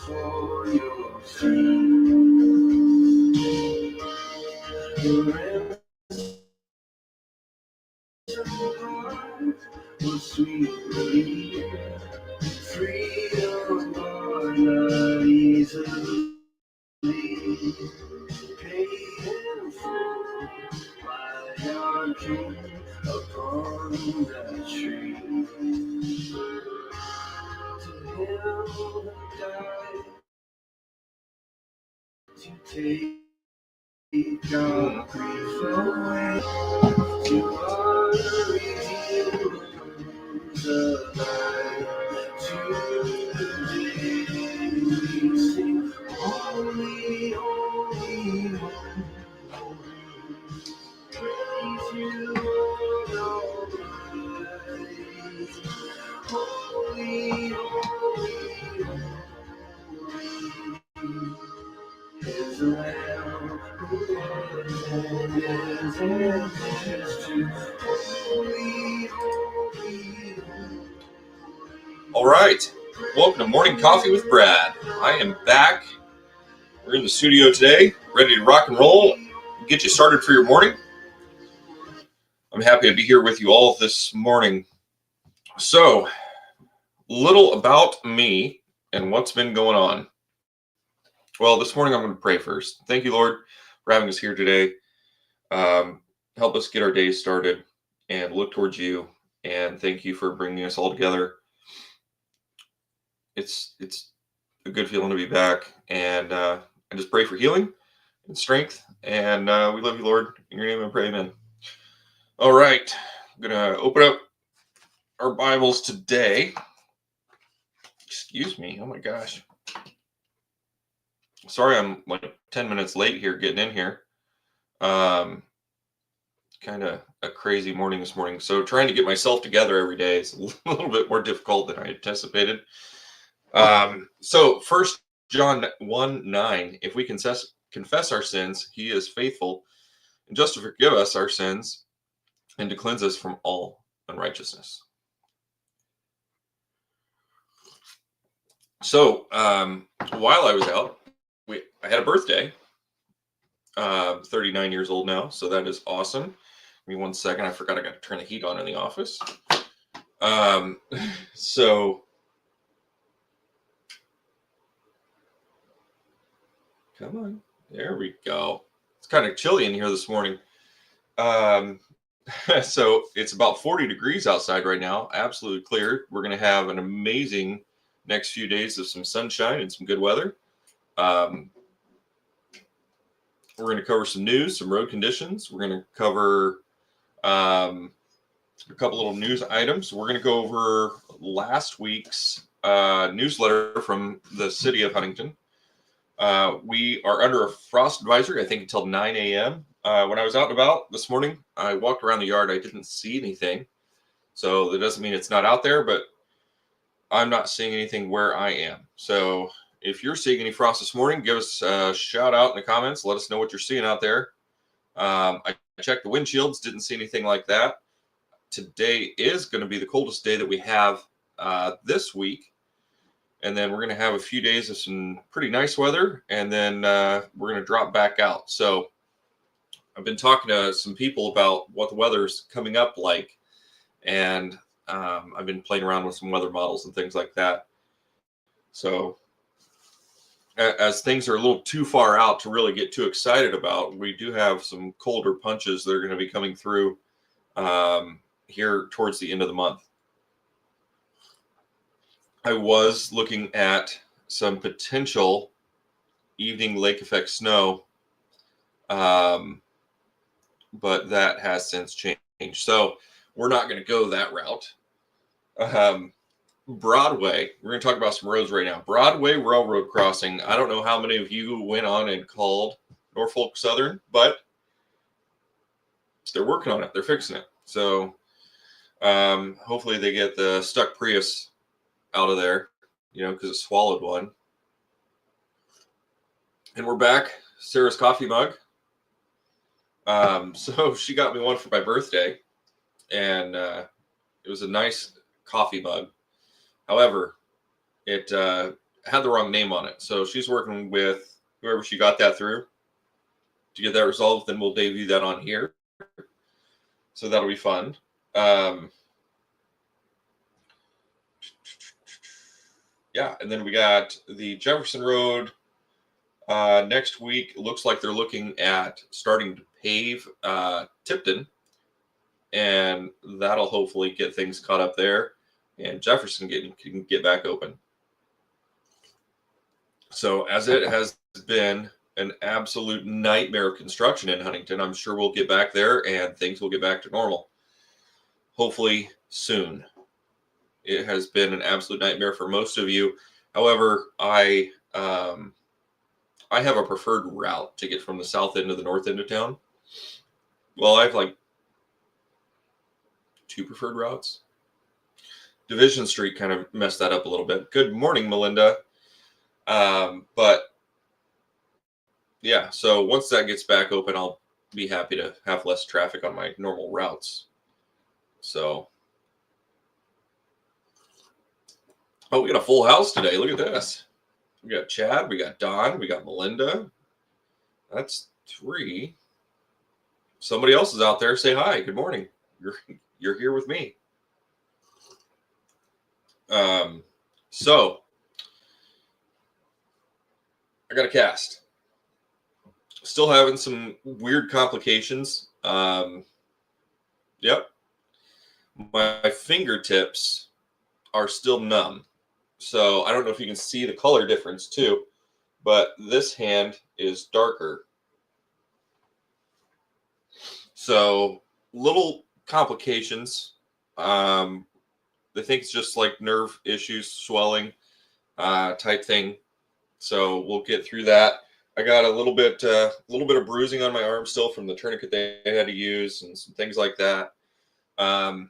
for your sin. Your was sweet relief, freedom born not easily paid in full by our King upon that tree. To him who died to take our grief away, to our redeemed alive. Today we sing, holy, holy, holy. Praise you, Lord Almighty. Holy, holy, holy is the Lamb who was and is to. Holy, holy, holy. All right. Welcome to Morning Coffee with Brad. I am back. We're in the studio today, ready to rock and roll, get you started for your morning. I'm happy to be here with you all this morning. So, little about me and what's been going on. Well, this morning I'm going to pray first. Thank you, Lord, for having us here today. Help us get our day started and look towards you. And thank you for bringing us all together. It's a good feeling to be back. And I just pray for healing and strength. And we love you, Lord. In your name I pray, amen. All right. I'm going to open up our Bibles today. Excuse me. Oh, my gosh. Sorry, I'm like 10 minutes late here getting in here. Kind of a crazy morning this morning. So trying to get myself together every day is a little bit more difficult than I anticipated. So 1 John 1:9, if we confess our sins, he is faithful and just to forgive us our sins and to cleanse us from all unrighteousness. So while I was out, I had a birthday. 39 years old now, so that is awesome. Give me 1 second. I forgot I got to turn the heat on in the office. So come on. There we go. It's kind of chilly in here this morning. So it's about 40 degrees outside right now. Absolutely clear. We're going to have an amazing next few days of some sunshine and some good weather. We're going to cover some news, some road conditions. We're going to cover a couple little news items. We're going to go over last week's newsletter from the city of Huntington. We are under a frost advisory, I think, until 9 a.m. When I was out and about this morning, I walked around the yard. I didn't see anything. So that doesn't mean it's not out there, but I'm not seeing anything where I am. So if you're seeing any frost this morning, give us a shout out in the comments. Let us know what you're seeing out there. I checked the windshields, didn't see anything like that. Today is going to be the coldest day that we have this week. And then we're going to have a few days of some pretty nice weather. And then we're going to drop back out. So I've been talking to some people about what the weather's coming up like. And I've been playing around with some weather models and things like that. So as things are a little too far out to really get too excited about, we do have some colder punches that are going to be coming through here towards the end of the month. I was looking at some potential evening lake effect snow, but that has since changed. So we're not going to go that route. Broadway, we're going to talk about some roads right now. Broadway Railroad Crossing. I don't know how many of you went on and called Norfolk Southern, but they're working on it. They're fixing it. So hopefully they get the stuck Prius out of there, because it swallowed one. And we're back. Sarah's coffee mug. So she got me one for my birthday, and it was a nice coffee mug. However, it had the wrong name on it. So she's working with whoever she got that through to get that resolved. Then we'll debut that on here. So that'll be fun. Yeah, and then we got the Jefferson Road next week. It looks like they're looking at starting to pave Tipton, and that'll hopefully get things caught up there, and Jefferson can get back open. So as it has been an absolute nightmare of construction in Huntington, I'm sure we'll get back there and things will get back to normal. Hopefully soon. It has been an absolute nightmare for most of you. However, I have a preferred route to get from the south end to the north end of town. Well, I have like 2 preferred routes. Division Street kind of messed that up a little bit. Good morning, Melinda. But yeah, so once that gets back open, I'll be happy to have less traffic on my normal routes. So, oh, we got a full house today. Look at this. We got Chad, we got Don, we got Melinda. That's 3. Somebody else is out there. Say hi. Good morning. You're here with me. So I got a cast. Still having some weird complications. Yep. My fingertips are still numb. So I don't know if you can see the color difference too, but this hand is darker. So little complications. They think it's just like nerve issues, swelling type thing. So we'll get through that. I got a little bit of bruising on my arm still from the tourniquet they had to use and some things like that. I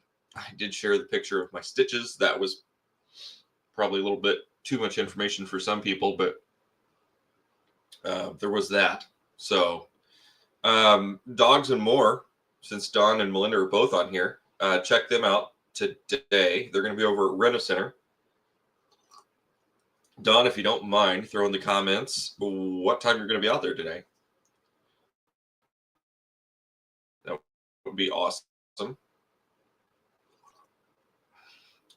did share the picture of my stitches. That was probably a little bit too much information for some people, but there was that. So Dogs and More, since Don and Melinda are both on here, check them out today. They're going to be over at Rent-A-Center. Don, if you don't mind, throw in the comments what time you're going to be out there today. That would be awesome.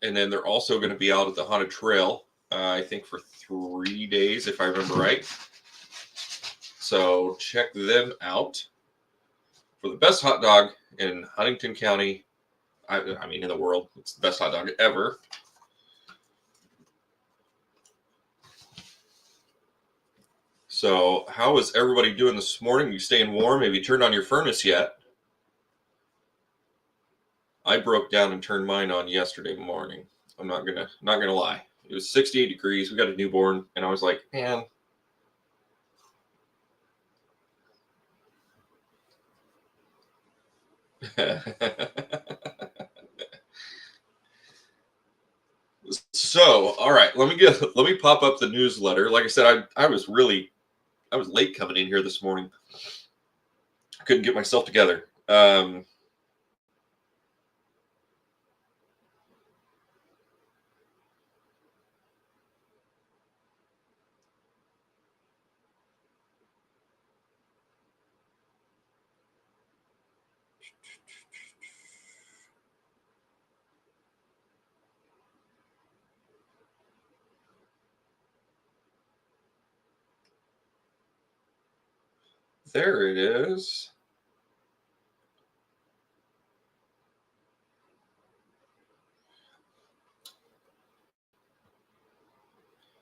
And then they're also going to be out at the Haunted Trail, I think for 3 days, if I remember right. So check them out for the best hot dog in Huntington County. I mean, in the world. It's the best hot dog ever. So how is everybody doing this morning? You staying warm? Have you turned on your furnace yet? I broke down and turned mine on yesterday morning. I'm not gonna lie. It was 68 degrees. We got a newborn, and I was like, man. So, all right, let me pop up the newsletter. Like I said, I was late coming in here this morning. I couldn't get myself together. There it is.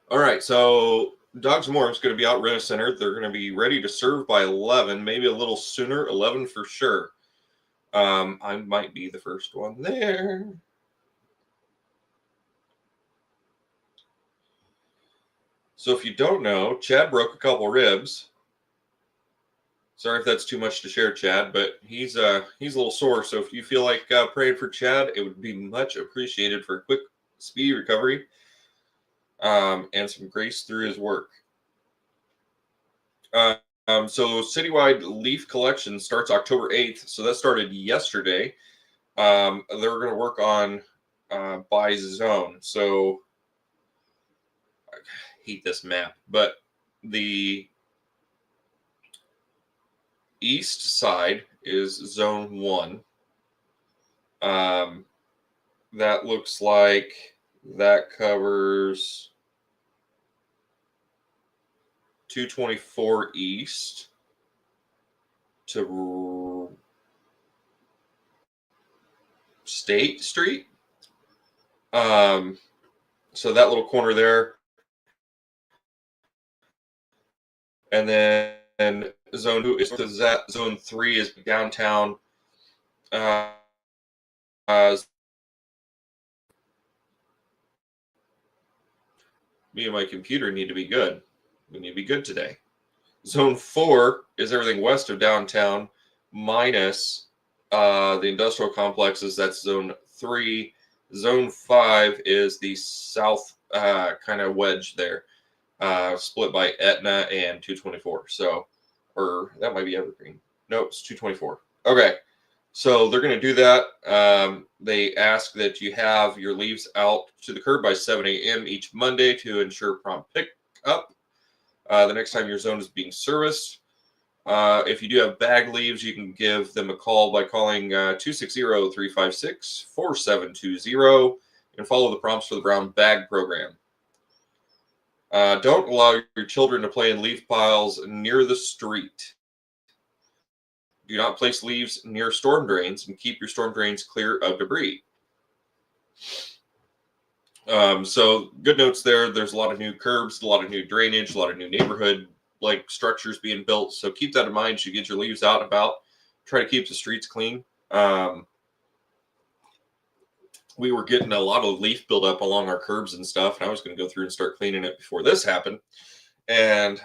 All right, so Dogs and More is going to be out Rent-A-Center. They're going to be ready to serve by 11, maybe a little sooner, 11 for sure. I might be the first one there. So if you don't know, Chad broke a couple ribs. Sorry if that's too much to share, Chad, but he's a little sore. So if you feel like praying for Chad, it would be much appreciated for a quick, speedy recovery and some grace through his work. So citywide leaf collection starts October 8th. So that started yesterday. They're going to work on by zone. So hate this map, but the east side is zone 1. That looks like that covers 224 east to State Street. So that little corner there. And then zone 2 is that. Zone 3 is downtown. Me and my computer need to be good. We need to be good today. Zone 4 is everything west of downtown, minus the industrial complexes. That's zone 3. Zone 5 is the south kind of wedge there, split by Etna and 224. So, or that might be Evergreen. No, it's 224. Okay. So they're going to do that. They ask that you have your leaves out to the curb by 7 a.m. each Monday to ensure prompt pickup the next time your zone is being serviced. If you do have bag leaves, you can give them a call by calling 260-356-4720 and follow the prompts for the brown bag program. Don't allow your children to play in leaf piles near the street. Do not place leaves near storm drains and keep your storm drains clear of debris. So good notes there. There's a lot of new curbs, a lot of new drainage, a lot of new neighborhood like structures being built. So keep that in mind as you get your leaves out and about. Try to keep the streets clean. We were getting a lot of leaf buildup along our curbs and stuff, and I was going to go through and start cleaning it before this happened. And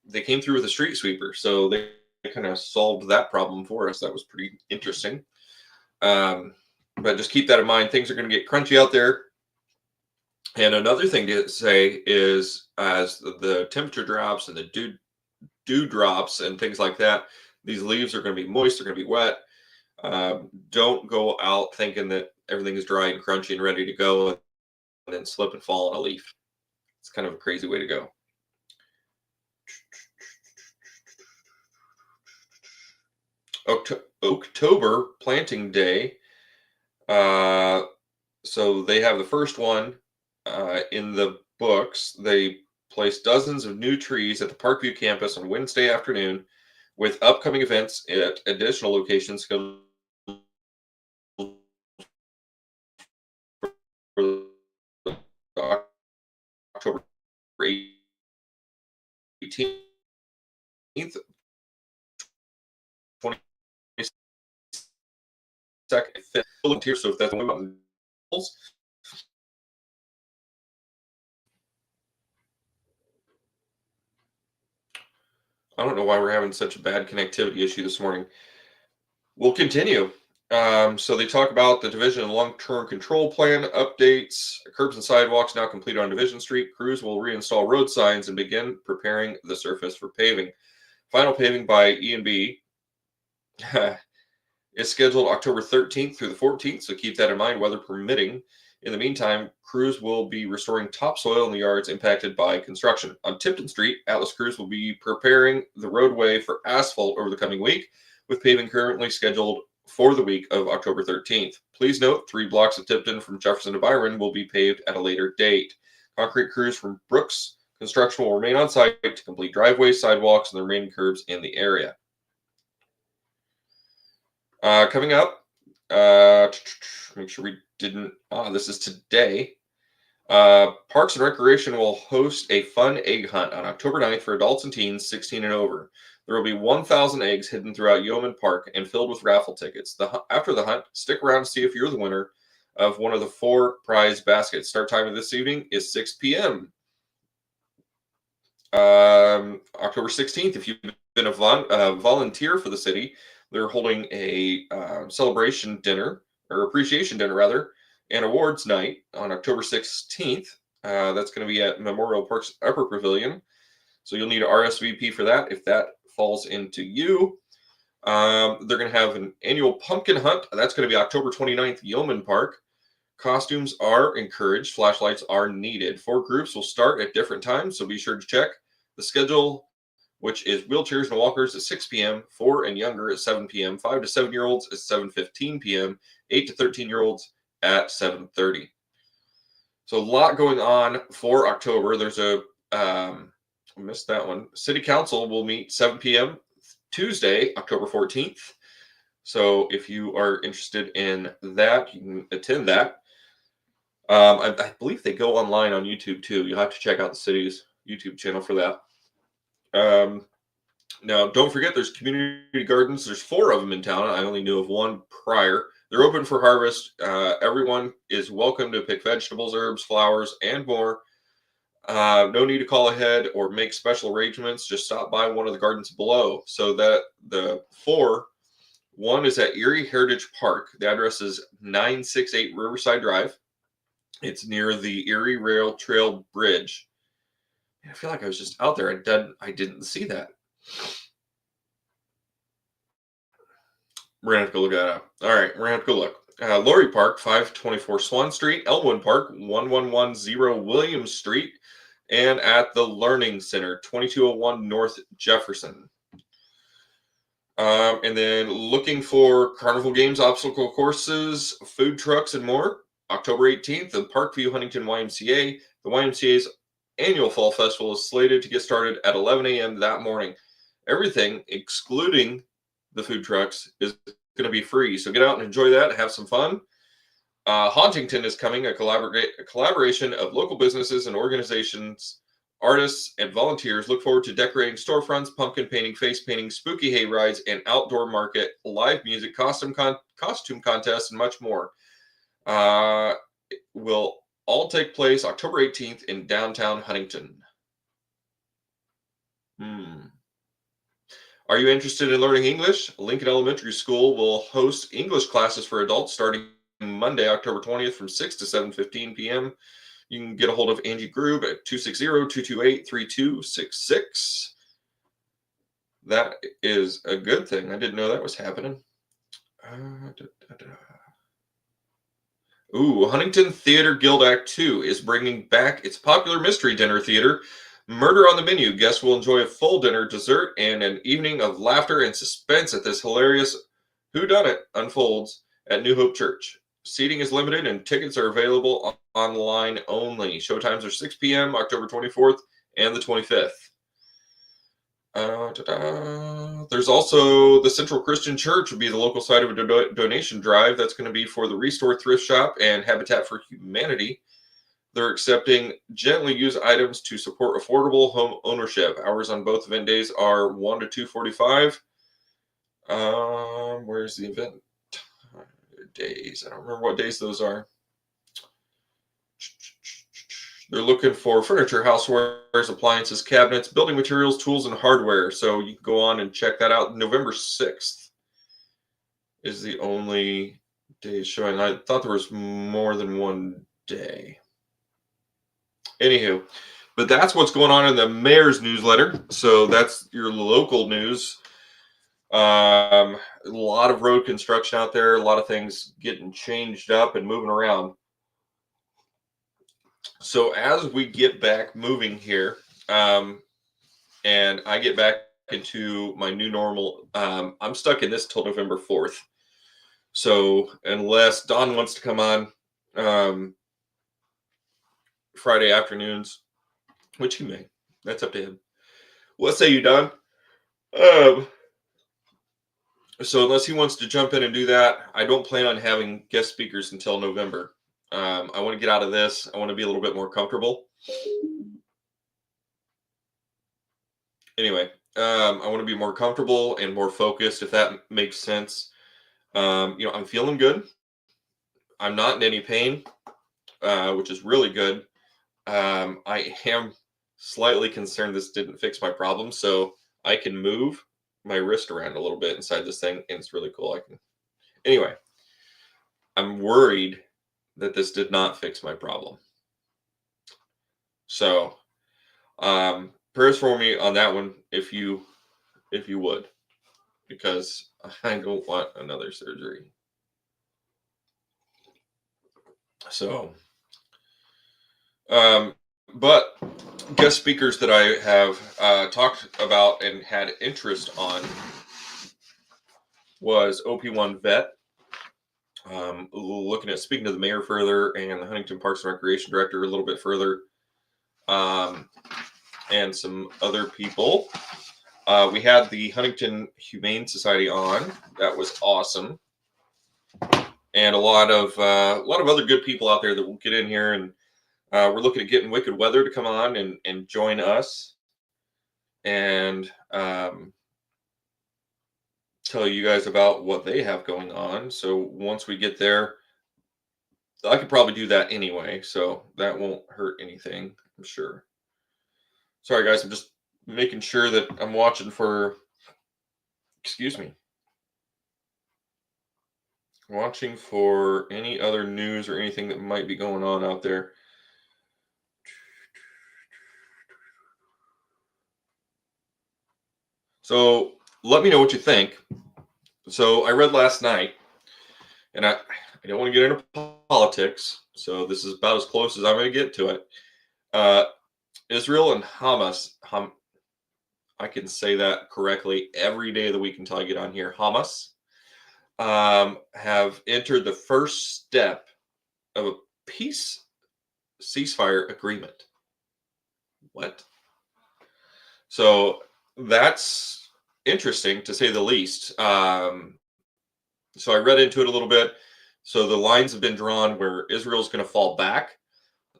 they came through with a street sweeper, so they kind of solved that problem for us. That was pretty interesting. But just keep that in mind. Things are going to get crunchy out there. And another thing to say is, as the temperature drops and the dew drops and things like that, these leaves are going to be moist, they're going to be wet. Don't go out thinking that everything is dry and crunchy and ready to go and then slip and fall on a leaf. It's kind of a crazy way to go. October planting day. So they have the first one in the books. They placed dozens of new trees at the Parkview campus on Wednesday afternoon, with upcoming events at additional locations scheduled for October 18th, 22nd, 5th. So if that's one, I don't know why we're having such a bad connectivity issue this morning. We'll continue. So they talk about the Division and long-term control plan updates. Curbs and sidewalks now complete on Division Street. Crews will reinstall road signs and begin preparing the surface for paving. Final paving by E&B is scheduled October 13th through the 14th, so keep that in mind, weather permitting. In the meantime, crews will be restoring topsoil in the yards impacted by construction. On Tipton Street, Atlas crews will be preparing the roadway for asphalt over the coming week, with paving currently scheduled for the week of October 13th. Please note, 3 blocks of Tipton from Jefferson to Byron will be paved at a later date. Concrete crews from Brooks Construction will remain on site to complete driveways, sidewalks, and the remaining curbs in the area. Coming up, make sure we didn't, this is today. Parks and Recreation will host a fun egg hunt on October 9th for adults and teens 16 and over. There will be 1,000 eggs hidden throughout Yeoman Park and filled with raffle tickets. After the hunt, stick around to see if you're the winner of one of the 4 prize baskets. Start time of this evening is 6 p.m. October 16th, if you've been a volunteer for the city, they're holding a celebration dinner, or appreciation dinner rather, and awards night on October 16th. That's going to be at Memorial Park's Upper Pavilion. So you'll need an RSVP for that if that falls into you. They're going to have an annual pumpkin hunt. That's going to be October 29th, Yeoman Park. Costumes are encouraged. Flashlights are needed. 4 groups will start at different times, so be sure to check the schedule, which is wheelchairs and walkers at 6 p.m., 4 and younger at 7 p.m., 5 to 7-year-olds at 7:15 p.m., 8 to 13-year-olds at 7:30. So a lot going on for October. There's I missed that one. City Council will meet 7 p.m. Tuesday, October 14th. So if you are interested in that, you can attend that. I believe they go online on YouTube too. You'll have to check out the city's YouTube channel for that. Now, don't forget, there's community gardens. There's 4 of them in town. I only knew of one prior. They're open for harvest. Everyone is welcome to pick vegetables, herbs, flowers, and more. No need to call ahead or make special arrangements. Just stop by one of the gardens below. So that the 4, one is at Erie Heritage Park. The address is 968 Riverside Drive. It's near the Erie Rail Trail Bridge. I feel like I was just out there. I didn't see that. We're going to have to go look that up. All right, we're going to have to go look. Laurie Park, 524 Swan Street. Elmwood Park, 1110 Williams Street. And at the Learning Center, 2201 North Jefferson. And then looking for carnival games, obstacle courses, food trucks, and more. October 18th, the Parkview Huntington YMCA. The YMCA's annual fall festival is slated to get started at 11 a.m. that morning. Everything, excluding the food trucks, is going to be free. So get out and enjoy that. Have some fun. Hauntington is coming, a collaboration of local businesses and organizations, artists, and volunteers. Look forward to decorating storefronts, pumpkin painting, face painting, spooky hay rides, and outdoor market, live music, costume contests, and much more. Will all take place October 18th in downtown Huntington. Are you interested in learning English? Lincoln Elementary School will host English classes for adults starting Monday, October 20th from 6 to 7:15 p.m. You can get a hold of Angie Grube at 260-228-3266. That is a good thing. I didn't know that was happening. Huntington Theater Guild Act 2 is bringing back its popular mystery dinner theater, Murder on the Menu. Guests will enjoy a full dinner, dessert, and an evening of laughter and suspense at this hilarious whodunit unfolds at New Hope Church. Seating is limited and tickets are available online only. Showtimes are 6 p.m. October 24th and the 25th. There's also the Central Christian Church will be the local site of a donation drive. That's going to be for the Restore Thrift Shop and Habitat for Humanity. They're accepting gently used items to support affordable home ownership. Hours on both event days are 1 to 2:45. Where's the event days? I don't remember what days those are. They're looking for furniture, housewares, appliances, cabinets, building materials, tools, and hardware. So you can go on and check that out. November 6th is the only day showing. I thought there was more than one day. Anywho, but that's what's going on in the mayor's newsletter. So that's your local news. A lot of road construction out there. A lot of things getting changed up and moving around. So as we get back moving here, and I get back into my new normal, I'm stuck in this till November 4th. So unless Don wants to come on Friday afternoons, which he may, that's up to him. What say you, Don? So unless he wants to jump in and do that, I don't plan on having guest speakers until November. I want to get out of this. I want to be a little bit more comfortable. Anyway, I want to be more comfortable and more focused, if that makes sense. I'm feeling good. I'm not in any pain, which is really good. I am slightly concerned this didn't fix my problem, so I can move my wrist around a little bit inside this thing, and it's really cool. Anyway, I'm worried that this did not fix my problem. So, prayers for me on that one, if you would, because I don't want another surgery. So, um, but guest speakers that I have talked about and had interest on was OP1 Vet. Looking at speaking to the mayor further and the Huntington Parks and Recreation director a little bit further, um, and some other people. We had the Huntington Humane Society on. That was awesome, and a lot of other good people out there that will get in here, and we're looking at getting Wicked Weather to come on and join us and tell you guys about what they have going on. So once we get there, I could probably do that anyway, so that won't hurt anything, I'm sure. Sorry, guys, I'm just making sure that I'm watching for, excuse me, watching for any other news or anything that might be going on out there. So let me know what you think. So I read last night, and I don't want to get into politics, so this is about as close as I'm going to get to it. Israel and Hamas, I can say that correctly every day of the week until I get on here. Hamas have entered the first step of a peace ceasefire agreement. What? So that's interesting to say the least. So I read into it a little bit. So the lines have been drawn where Israel's going to fall back.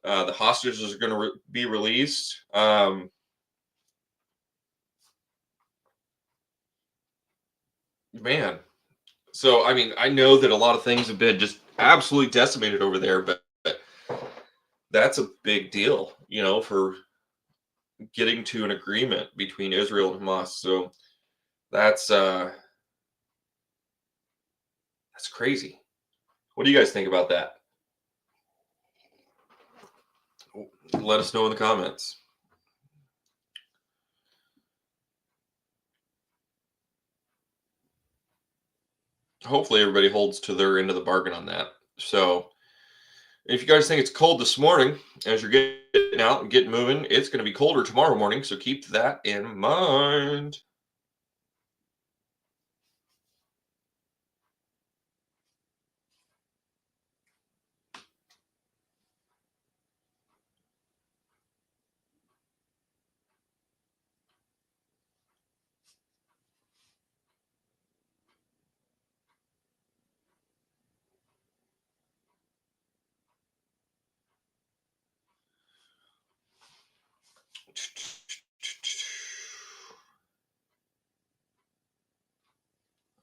The hostages are going to be released. Man, so I mean, I know that a lot of things have been just absolutely decimated over there, but that's a big deal, for getting to an agreement between Israel and Hamas. So that's that's crazy. What do you guys think about that? Let us know in the comments. Hopefully everybody holds to their end of the bargain on that. So if you guys think it's cold this morning, as you're getting out and getting moving, it's going to be colder tomorrow morning. So keep that in mind.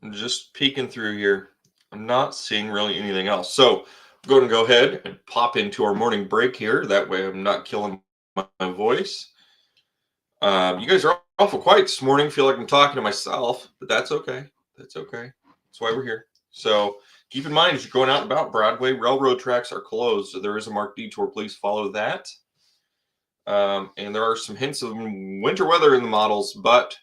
I'm just peeking through here. I'm not seeing really anything else. So I'm going to go ahead and pop into our morning break here. That way I'm not killing my voice. You guys are awful quiet this morning. Feel like I'm talking to myself, but that's okay. That's okay. That's why we're here. So keep in mind, as you're going out and about, Broadway railroad tracks are closed. So there is a marked detour. Please follow that. And there are some hints of winter weather in the models, but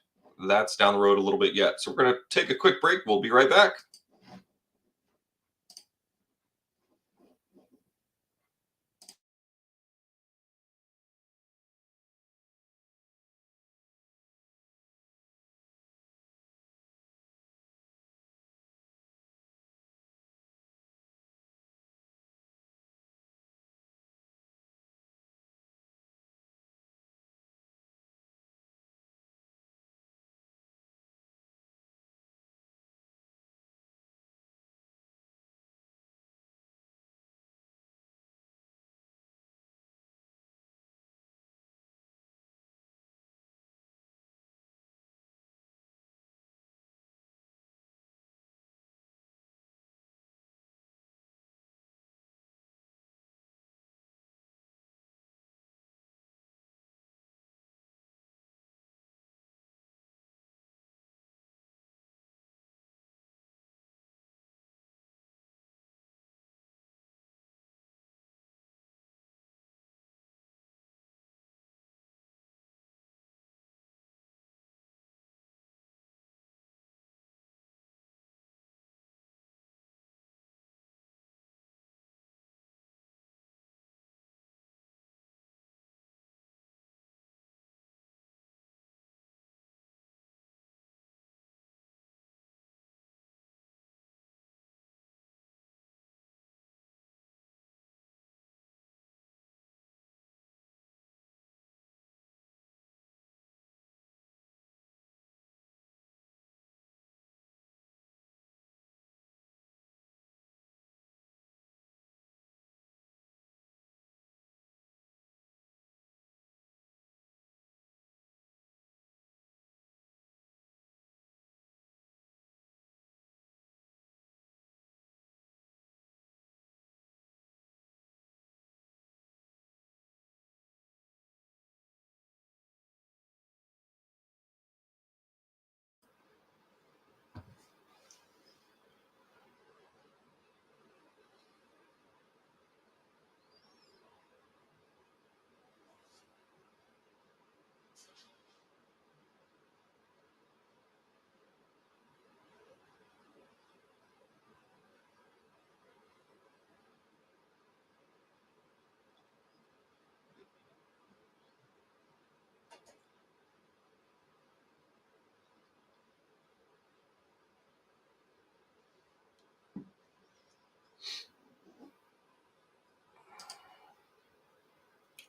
that's down the road a little bit yet. So we're going to take a quick break. We'll be right back.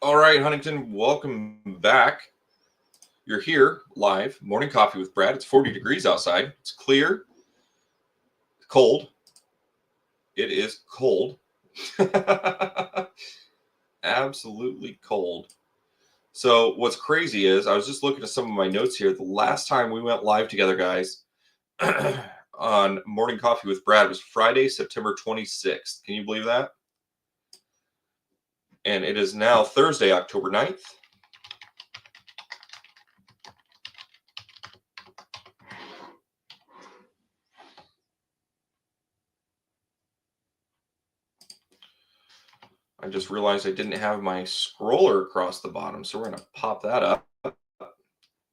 All right, Huntington, welcome back. You're here live, morning coffee with Brad. It's 40 degrees outside. It's clear, cold. It is cold. Absolutely cold. So what's crazy is I was just looking at some of my notes here. The last time we went live together, guys, on Morning Coffee with Brad was Friday, September 26th. Can you believe that? And it is now Thursday, October 9th. I just realized I didn't have my scroller across the bottom, so we're going to pop that up.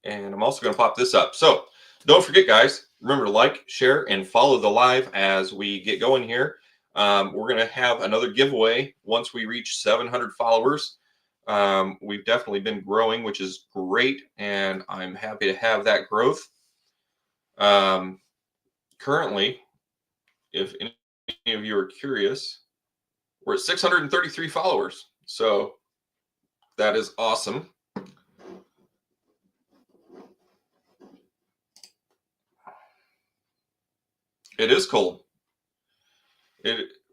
And I'm also going to pop this up. So don't forget, guys, remember to like, share, and follow the live as we get going here. We're going to have another giveaway once we reach 700 followers. We've definitely been growing, which is great, and I'm happy to have that growth. Currently, if any of you are curious, we're at 633 followers. So that is awesome. It is cold.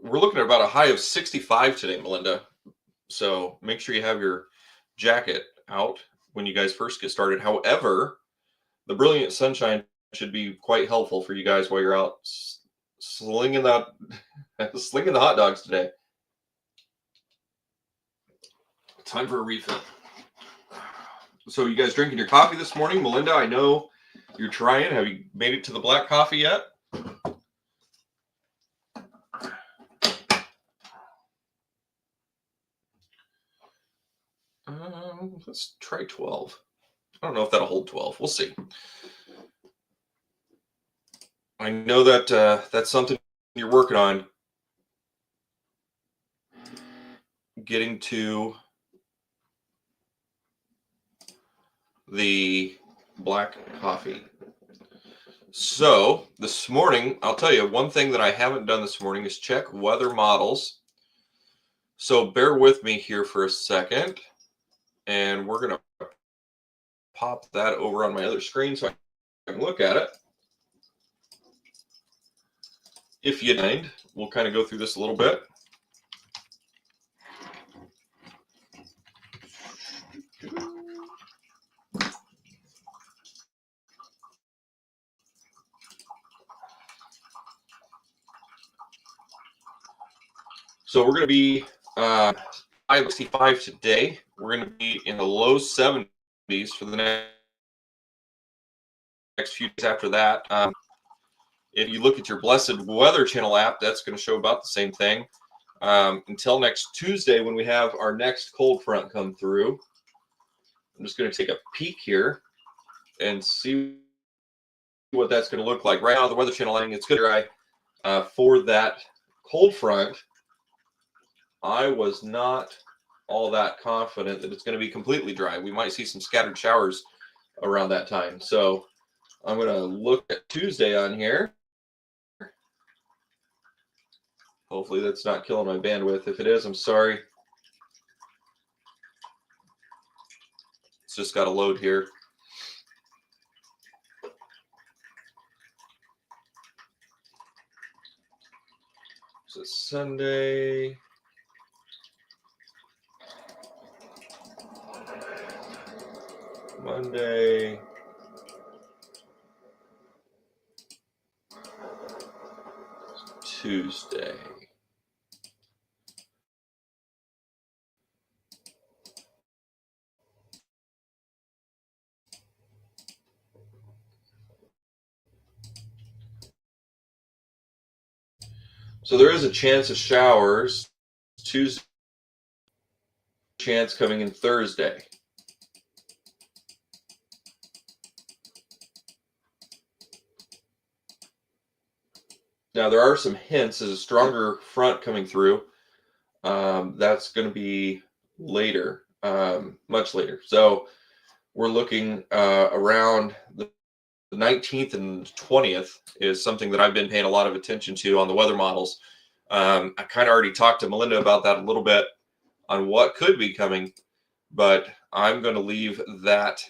We're looking at about a high of 65 today, Melinda. So make sure you have your jacket out when you guys first get started. However, the brilliant sunshine should be quite helpful for you guys while you're out slinging the hot dogs today. Time for a refill. So you guys drinking your coffee this morning? Melinda, I know you're trying. Have you made it to the black coffee yet? Let's try 12. I don't know if that'll hold 12. We'll see. I know that that's something you're working on, getting to the black coffee. So this morning, I'll tell you, one thing that I haven't done this morning is check weather models. So bear with me here for a second, and we're going to pop that over on my other screen so I can look at it. If you mind, we'll kind of go through this a little bit. So we're going to be 65 today. We're going to be in the low 70s for the next few days after that. If you look at your Blessed Weather Channel app, that's going to show about the same thing. Until next Tuesday when we have our next cold front come through. I'm just going to take a peek here and see what that's going to look like. Right now, the Weather Channel, it's good dry for that cold front. I was not all that confident that it's going to be completely dry. We might see some scattered showers around that time. So I'm going to look at Tuesday on here. Hopefully that's not killing my bandwidth. If it is, I'm sorry. It's just got to load here. So Sunday. Monday. Tuesday. So there is a chance of showers Tuesday, chance coming in Thursday. Now there are some hints. There's a stronger front coming through. That's going to be later, much later. So we're looking around the 19th and 20th is something that I've been paying a lot of attention to on the weather models. I kind of already talked to Melinda about that a little bit on what could be coming. but I'm going to leave that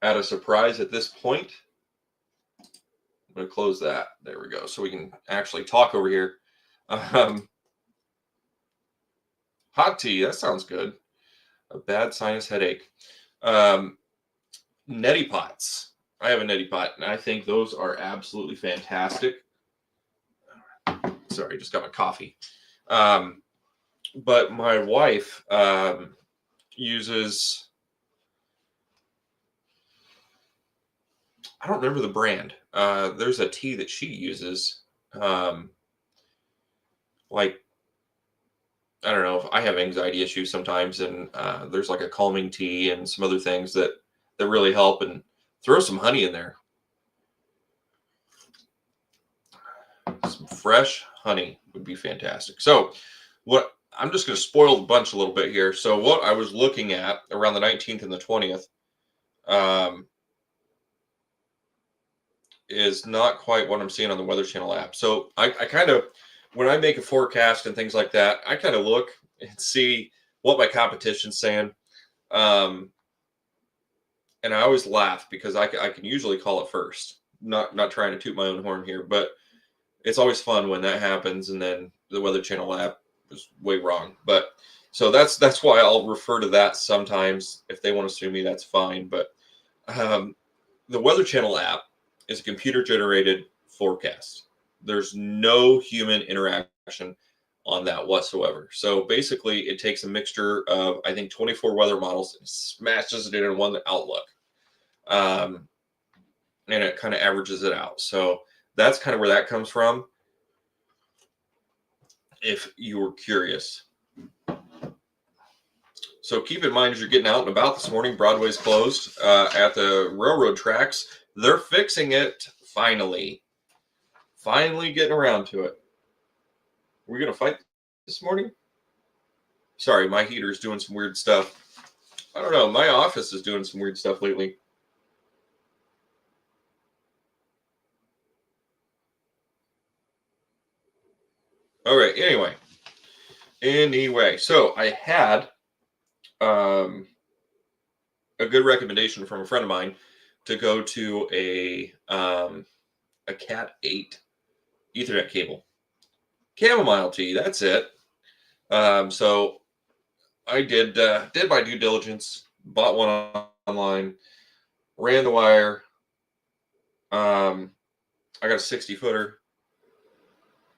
at a surprise at this point. I'm going to close that. There we go. So we can actually talk over here. Hot tea. That sounds good. A bad sinus headache. Neti pots. I have a neti pot, and I think those are absolutely fantastic. Sorry, just got my coffee. But my wife uses, I don't remember the brand. There's a tea that she uses. Like, I don't know, if I have anxiety issues sometimes, and there's like a calming tea and some other things that really help, and throw some honey in there. Some fresh honey would be fantastic. So what I'm just going to spoil the bunch a little bit here. So what I was looking at around the 19th and the 20th is not quite what I'm seeing on the Weather Channel app. So I kind of, when I make a forecast and things like that, I kind of look and see what my competition's saying. And I always laugh because I can usually call it first. Not trying to toot my own horn here, but it's always fun when that happens, and then the Weather Channel app is way wrong. But so that's why I'll refer to that sometimes. If they want to sue me, that's fine. But the Weather Channel app is a computer-generated forecast. There's no human interaction on that whatsoever. So basically, it takes a mixture of, I think, 24 weather models and smashes it in one Outlook. And it kind of averages it out. So that's kind of where that comes from, if you were curious. So keep in mind, as you're getting out and about this morning, Broadway's closed at the railroad tracks. They're fixing it finally. Finally getting around to it. We're going to fight this morning? Sorry, my heater's doing some weird stuff. I don't know. My office is doing some weird stuff lately. All right. Anyway, so I had a good recommendation from a friend of mine to go to a Cat 8 Ethernet cable. Chamomile tea, that's it. So I did my due diligence, bought one online, ran the wire. I got a 60-footer.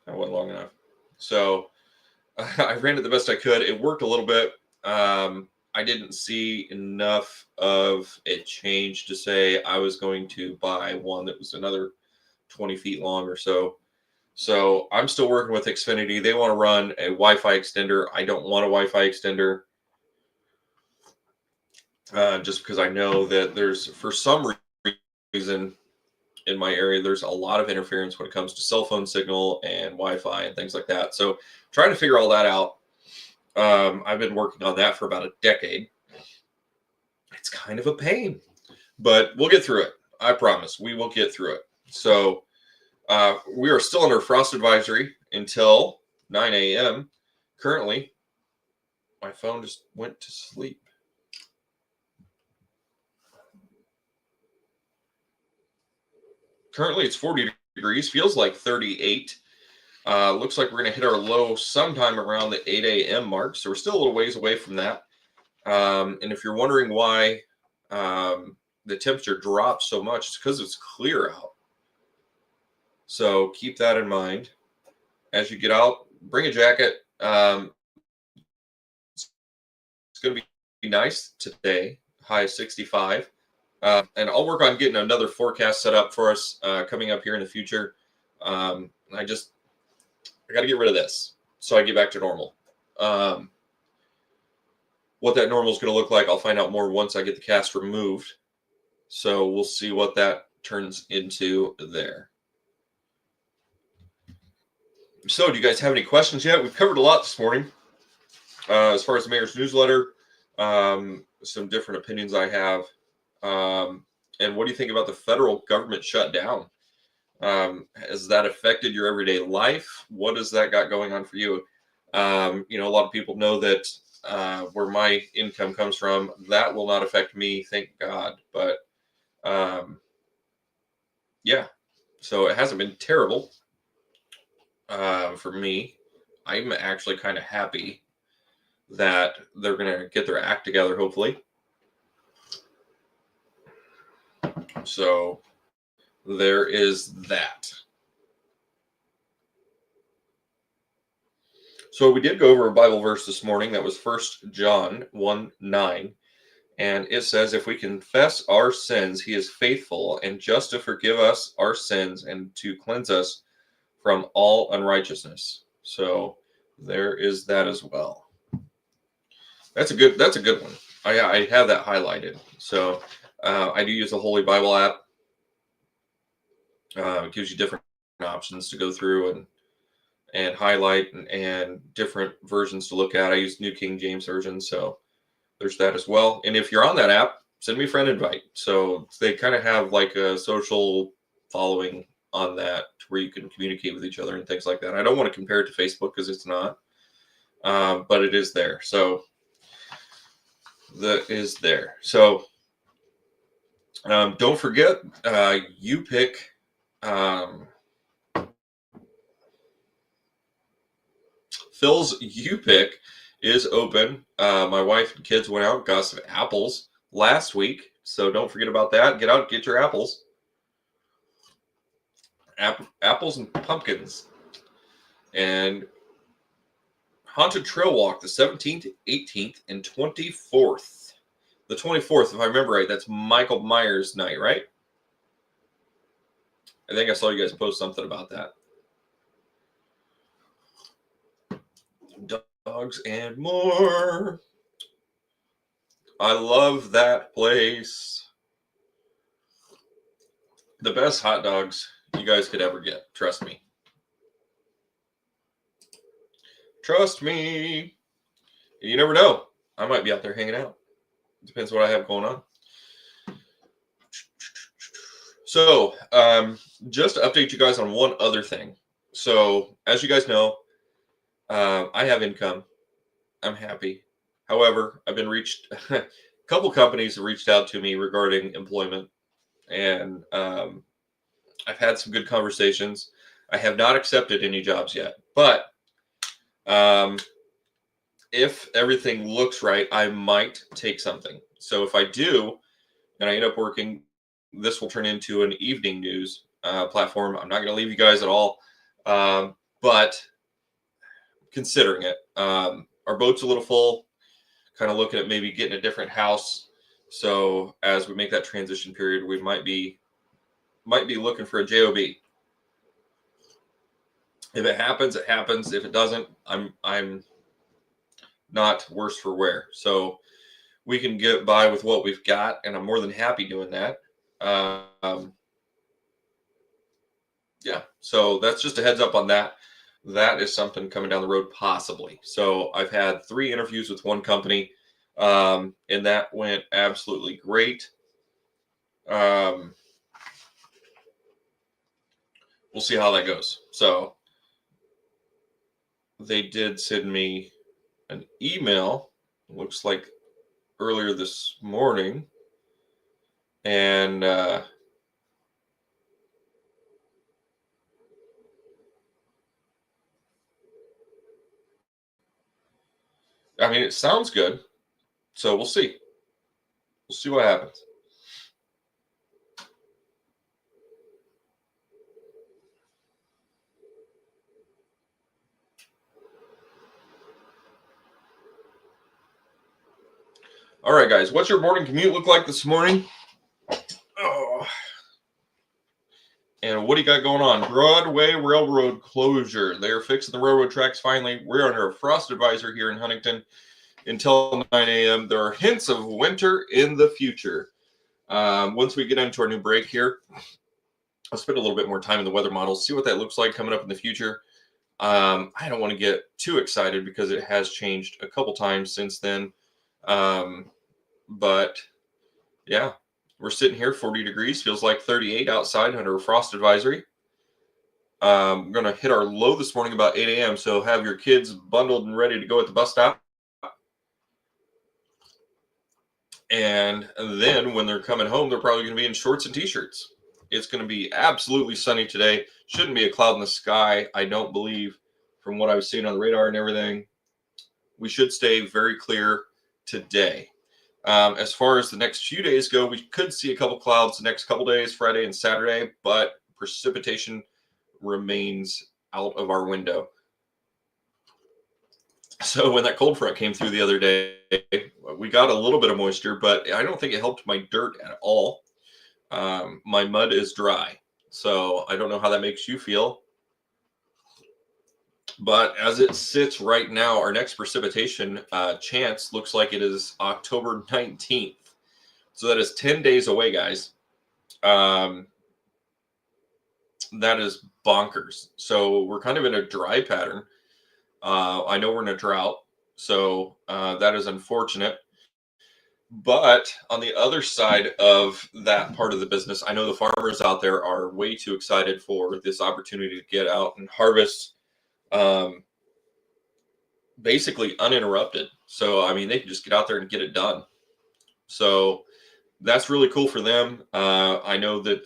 That wasn't long enough. So I ran it the best I could. It worked a little bit. I didn't see enough of a change to say I was going to buy one that was another 20 feet long or so. So I'm still working with Xfinity. They want to run a Wi-Fi extender. I don't want a Wi-Fi extender just because I know that there's, for some reason in my area, there's a lot of interference when it comes to cell phone signal and Wi-Fi and things like that. So trying to figure all that out. I've been working on that for about a decade. It's kind of a pain, but we'll get through it. I promise we will get through it. So we are still under frost advisory until 9 a.m. Currently, my phone just went to sleep. Currently, it's 40 degrees. Feels like 38. Looks like we're going to hit our low sometime around the 8 a.m. mark. So we're still a little ways away from that. And if you're wondering why the temperature drops so much, it's because it's clear out. So keep that in mind. As you get out, bring a jacket. It's going to be nice today, high 65. And I'll work on getting another forecast set up for us coming up here in the future. I got to get rid of this so I get back to normal. What that normal is going to look like, I'll find out more once I get the cast removed. So we'll see what that turns into there. So do you guys have any questions yet? We've covered a lot this morning as far as the mayor's newsletter, some different opinions I have. And what do you think about the federal government shutdown? Has that affected your everyday life? What has that got going on for you? A lot of people know that where my income comes from, that will not affect me, thank God. But yeah, so it hasn't been terrible for me. I'm actually kind of happy that they're going to get their act together, hopefully. So there is that. So we did go over a Bible verse this morning. That was 1 John 1:9. And it says, if we confess our sins, he is faithful and just to forgive us our sins and to cleanse us from all unrighteousness. So there is that as well. That's a good one. I have that highlighted. So I do use the Holy Bible app. It gives you different options to go through and highlight and different versions to look at. I use New King James Version, so there's that as well. And if you're on that app, send me a friend invite. So they kind of have like a social following on that where you can communicate with each other and things like that. I don't want to compare it to Facebook because it's not, but it is there. So that is there. So don't forget, you pick. Phil's You Pick is open. My wife and kids went out and got some apples last week, so don't forget about that. Get out, get your apples. Apples and pumpkins. And Haunted Trail Walk, the 17th, 18th, and 24th. The 24th, if I remember right, that's Michael Myers night, right? I think I saw you guys post something about that. Dogs and more. I love that place. The best hot dogs you guys could ever get. Trust me. Trust me. You never know. I might be out there hanging out. Depends what I have going on. So, just to update you guys on one other thing. So, as you guys know, I have income. I'm happy. However, I've been reached. A couple companies have reached out to me regarding employment, and I've had some good conversations. I have not accepted any jobs yet, but if everything looks right, I might take something. So if I do, and I end up working, this will turn into an evening news platform. I'm not going to leave you guys at all, but considering it, our boat's a little full. Kind of looking at maybe getting a different house. So as we make that transition period, we might be looking for a job. If it happens, it happens. If it doesn't, I'm not worse for wear. So we can get by with what we've got, and I'm more than happy doing that. Yeah, so that's just a heads up on that. That is something coming down the road, possibly. So I've had 3 interviews with one company, and that went absolutely great. We'll see how that goes. So they did send me an email, looks like earlier this morning, and I mean, it sounds good. So we'll see. We'll see what happens. All right, guys, what's your morning commute look like this morning? Oh. And what do you got going on? Broadway Railroad closure. They're fixing the railroad tracks finally. We're under a frost advisor here in Huntington until 9 a.m. There are hints of winter in the future. Once we get into our new break here, I'll spend a little bit more time in the weather models, see what that looks like coming up in the future. I don't want to get too excited because it has changed a couple times since then. But yeah, we're sitting here 40 degrees, feels like 38 outside under a frost advisory. We're going to hit our low this morning about 8 a.m. So have your kids bundled and ready to go at the bus stop. And then when they're coming home, they're probably going to be in shorts and t-shirts. It's going to be absolutely sunny today. Shouldn't be a cloud in the sky, I don't believe, from what I was seeing on the radar and everything. We should stay very clear today. As far as the next few days go, we could see a couple clouds the next couple days, Friday and Saturday, but precipitation remains out of our window. So when that cold front came through the other day, we got a little bit of moisture, but I don't think it helped my dirt at all. My mud is dry, so I don't know how that makes you feel. But as it sits right now, our next precipitation chance looks like it is October 19th. So that is 10 days away, guys. That is bonkers. So we're kind of in a dry pattern. I know we're in a drought, so that is unfortunate. But on the other side of that part of the business, I know the farmers out there are way too excited for this opportunity to get out and harvest basically uninterrupted. So, I mean, they can just get out there and get it done. So that's really cool for them. I know that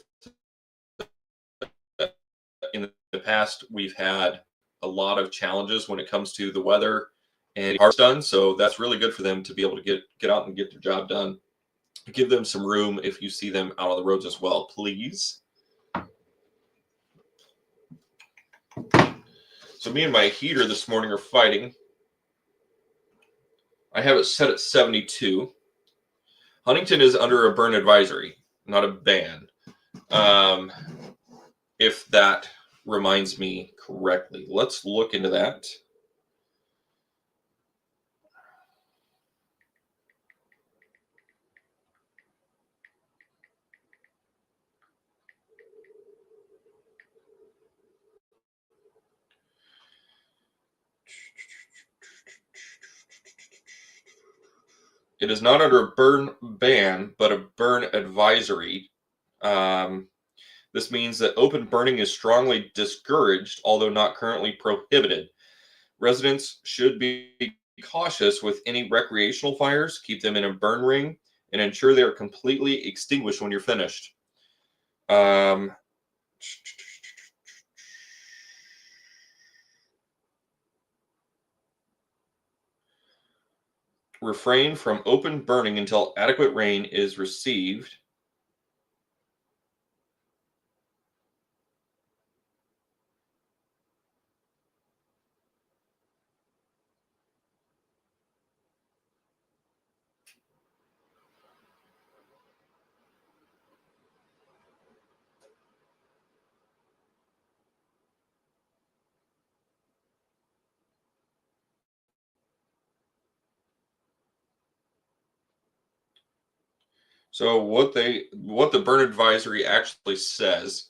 in the past, we've had a lot of challenges when it comes to the weather and harvest done. So that's really good for them to be able to get out and get their job done. Give them some room if you see them out on the roads as well, please. So me and my heater this morning are fighting. I have it set at 72. Huntington is under a burn advisory, not a ban. If that reminds me correctly. Let's look into that. It is not under a burn ban, but a burn advisory. This means that open burning is strongly discouraged, although not currently prohibited. Residents should be cautious with any recreational fires, keep them in a burn ring, and ensure they are completely extinguished when you're finished. Refrain from open burning until adequate rain is received. So what the burn advisory actually says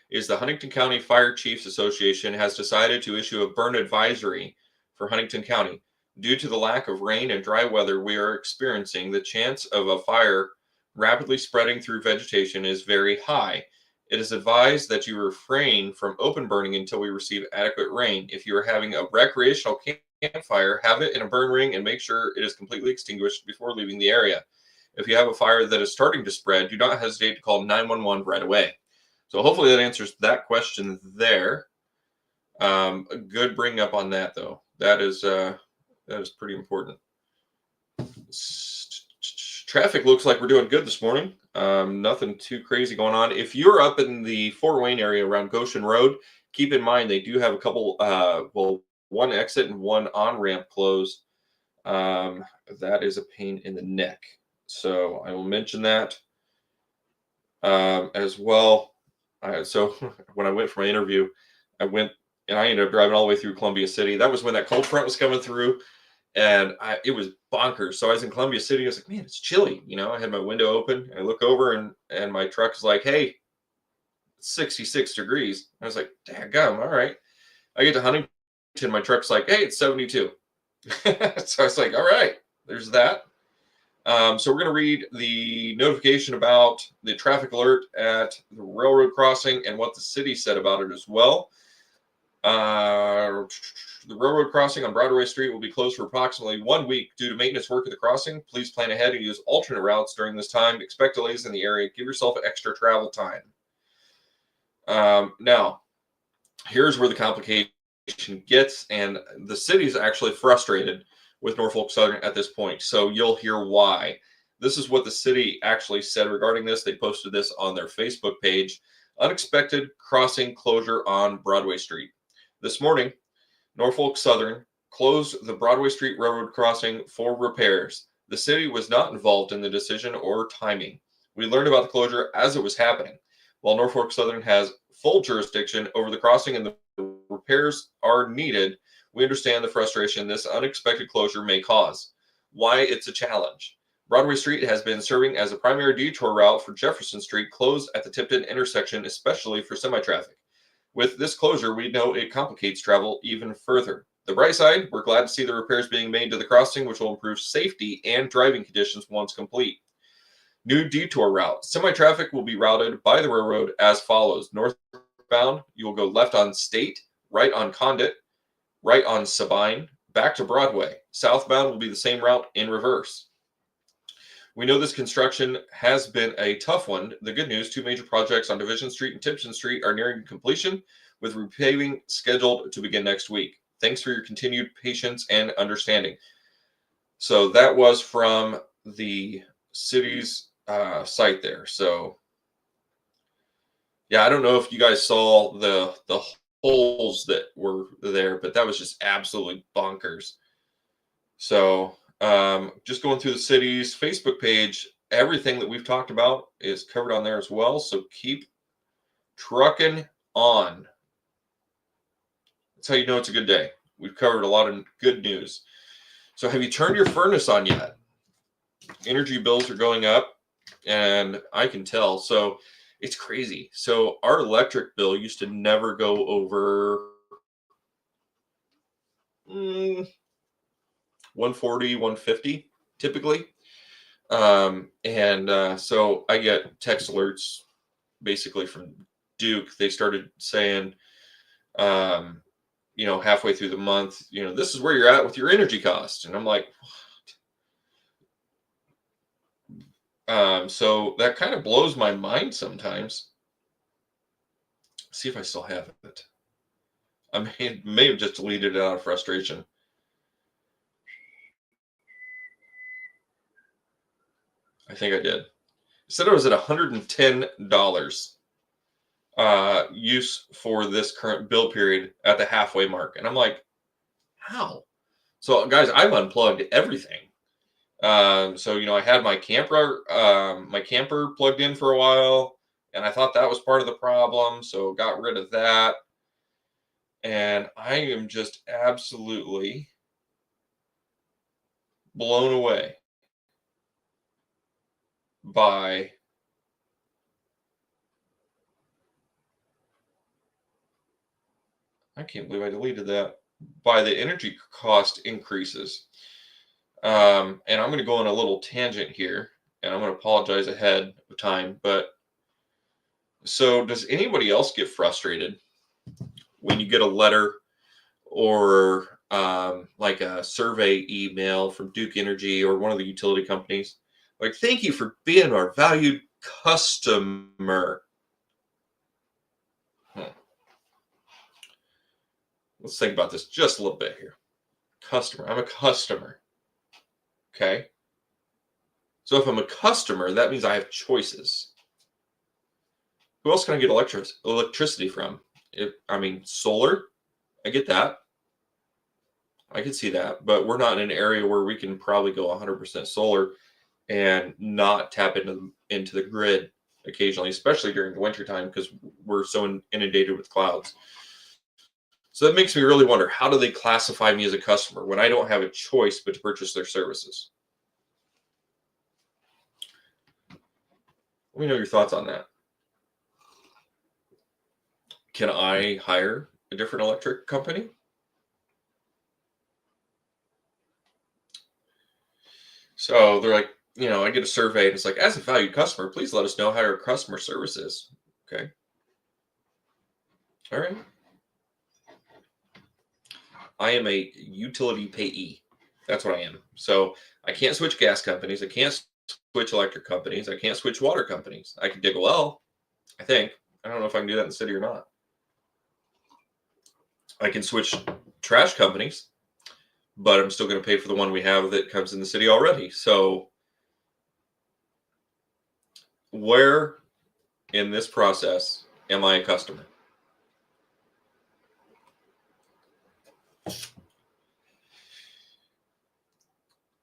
is the Huntington County Fire Chiefs Association has decided to issue a burn advisory for Huntington County. Due to the lack of rain and dry weather we are experiencing, the chance of a fire rapidly spreading through vegetation is very high. It is advised that you refrain from open burning until we receive adequate rain. If you are having a recreational campfire, have it in a burn ring and make sure it is completely extinguished before leaving the area. If you have a fire that is starting to spread, do not hesitate to call 911 right away. So hopefully that answers that question there. A good bring up on that, though. That is pretty important. Traffic looks like we're doing good this morning. Nothing too crazy going on. If you're up in the Fort Wayne area around Goshen Road, keep in mind they do have a couple, one exit and one on-ramp closed. That is a pain in the neck. So I will mention that as well. So when I went for my interview, I ended up driving all the way through Columbia City. That was when that cold front was coming through, and it was bonkers. So I was in Columbia City. I was like, man, it's chilly. I had my window open. I look over, and my truck is like, hey, 66 degrees. I was like, daggum, all right. I get to Huntington. My truck's like, hey, it's 72. So I was like, all right, there's that. So we're going to read the notification about the traffic alert at the railroad crossing and what the city said about it as well. The railroad crossing on Broadway Street will be closed for approximately 1 week due to maintenance work at the crossing. Please plan ahead and use alternate routes during this time. Expect delays in the area. Give yourself extra travel time. Now, here's where the complication gets, and the city's actually frustrated with Norfolk Southern at this point. So you'll hear why. This is what the city actually said regarding this. They posted this on their Facebook page. Unexpected crossing closure on Broadway Street. This morning, Norfolk Southern closed the Broadway Street Railroad crossing for repairs. The city was not involved in the decision or timing. We learned about the closure as it was happening. While Norfolk Southern has full jurisdiction over the crossing and the repairs are needed, we understand the frustration this unexpected closure may cause. Why it's a challenge. Broadway Street has been serving as a primary detour route for Jefferson Street, closed at the Tipton intersection, especially for semi-traffic. With this closure, we know it complicates travel even further. The bright side, we're glad to see the repairs being made to the crossing, which will improve safety and driving conditions once complete. New detour route. Semi-traffic will be routed by the railroad as follows. Northbound, you will go left on State, right on Condit, right on Sabine, back to Broadway. Southbound will be the same route in reverse. We know this construction has been a tough one. The good news, 2 major projects on Division Street and Tipton Street are nearing completion, with repaving scheduled to begin next week. Thanks for your continued patience and understanding. So that was from the city's site there. So yeah, I don't know if you guys saw the holes that were there, but that was just absolutely bonkers. So just going through the city's Facebook page, everything that we've talked about is covered on there as well. So keep trucking on. That's how you know it's a good day. We've covered a lot of good news. So have you turned your furnace on yet? Energy bills are going up, and I can tell. So it's crazy. So our electric bill used to never go over 140, 150 typically. So I get text alerts basically from Duke. They started saying, halfway through the month, this is where you're at with your energy cost. And I'm like, what? So that kind of blows my mind sometimes. See if I still have it. I may have just deleted it out of frustration. I think I did. It said it was at $110 use for this current bill period at the halfway mark. And I'm like, how? So guys, I've unplugged everything. I had my camper plugged in for a while, and I thought that was part of the problem. So got rid of that. And I am just absolutely blown away by I can't believe I deleted that, by the energy cost increases. And I'm going to go on a little tangent here, and I'm going to apologize ahead of time. But so does anybody else get frustrated when you get a letter or like a survey email from Duke Energy or one of the utility companies? Like, thank you for being our valued customer. Let's think about this just a little bit here. Customer. I'm a customer. Okay. So if I'm a customer, that means I have choices. Who else can I get electricity from? Solar. I get that. I can see that. But we're not in an area where we can probably go 100% solar and not tap into the grid occasionally, especially during the wintertime, because we're so inundated with clouds. So that makes me really wonder, how do they classify me as a customer when I don't have a choice but to purchase their services? Let me know your thoughts on that. Can I hire a different electric company? So they're like, I get a survey and it's like, as a valued customer, please let us know how your customer service is. Okay. All right. I am a utility payee. That's what I am. So I can't switch gas companies. I can't switch electric companies. I can't switch water companies. I can dig a well, I think. I don't know if I can do that in the city or not. I can switch trash companies, but I'm still going to pay for the one we have that comes in the city already. So where in this process am I a customer?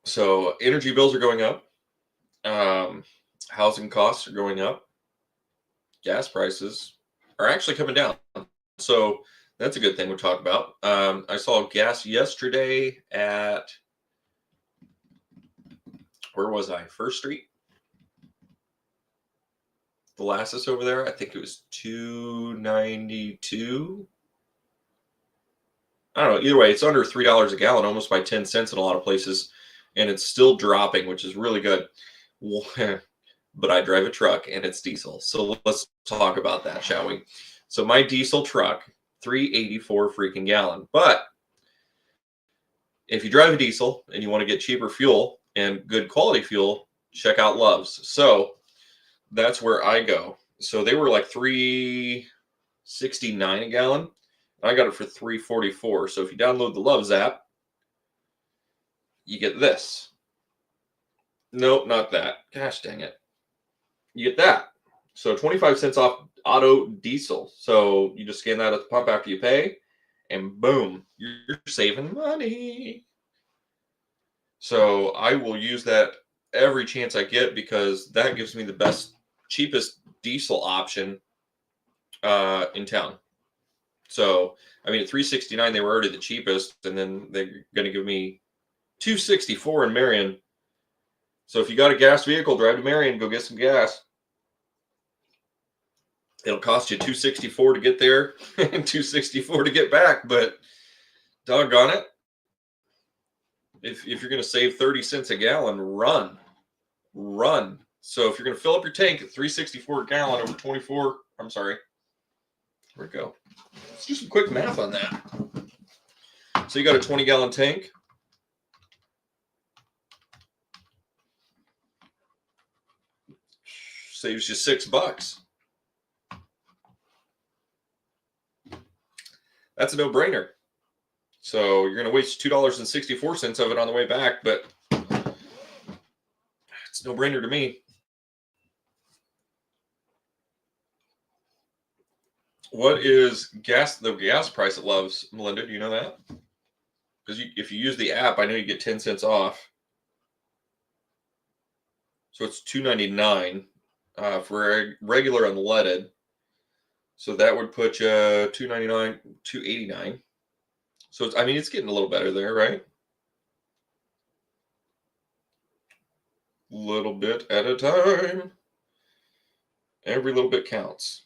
So energy bills are going up. Housing costs are going up. Gas prices are actually coming down. So that's a good thing we'll talk about. I saw gas yesterday at, where was I? First Street? The Lassus over there. I think it was $2.92. I don't know. Either way, it's under $3 a gallon, almost by 10 cents in a lot of places. And it's still dropping, which is really good. But I drive a truck and it's diesel. So let's talk about that, shall we? So my diesel truck, $3.84 freaking gallon. But if you drive a diesel and you want to get cheaper fuel and good quality fuel, check out Love's. So that's where I go. So they were like $3.69 a gallon. I got it for $3.44. So if you download the Love's app, you get this. Nope, not that. Gosh dang it. You get that. So 25 cents off auto diesel. So you just scan that at the pump after you pay, and boom, you're saving money. So I will use that every chance I get because that gives me the best, cheapest diesel option in town. So I mean, at $3.69 they were already the cheapest, and then they're going to give me $2.64 in Marion. So if you got a gas vehicle, drive to Marion, go get some gas. It'll cost you $2.64 to get there and $2.64 to get back, but doggone it, if you're going to save 30 cents a gallon, run. So if you're going to fill up your tank at $3.64 a gallon over 24, I'm sorry, where'd it go? Let's do some quick math on that. So you got a 20-gallon tank. Saves you $6. That's a no-brainer. So you're going to waste $2.64 of it on the way back, but it's a no-brainer to me. What is the gas price at Love's, Melinda? Do you know that? Because if you use the app, I know you get 10 cents off. So it's $2.99 for regular unleaded. So that would put you $2.99, $2.89. So I mean, it's getting a little better there, right? Little bit at a time. Every little bit counts.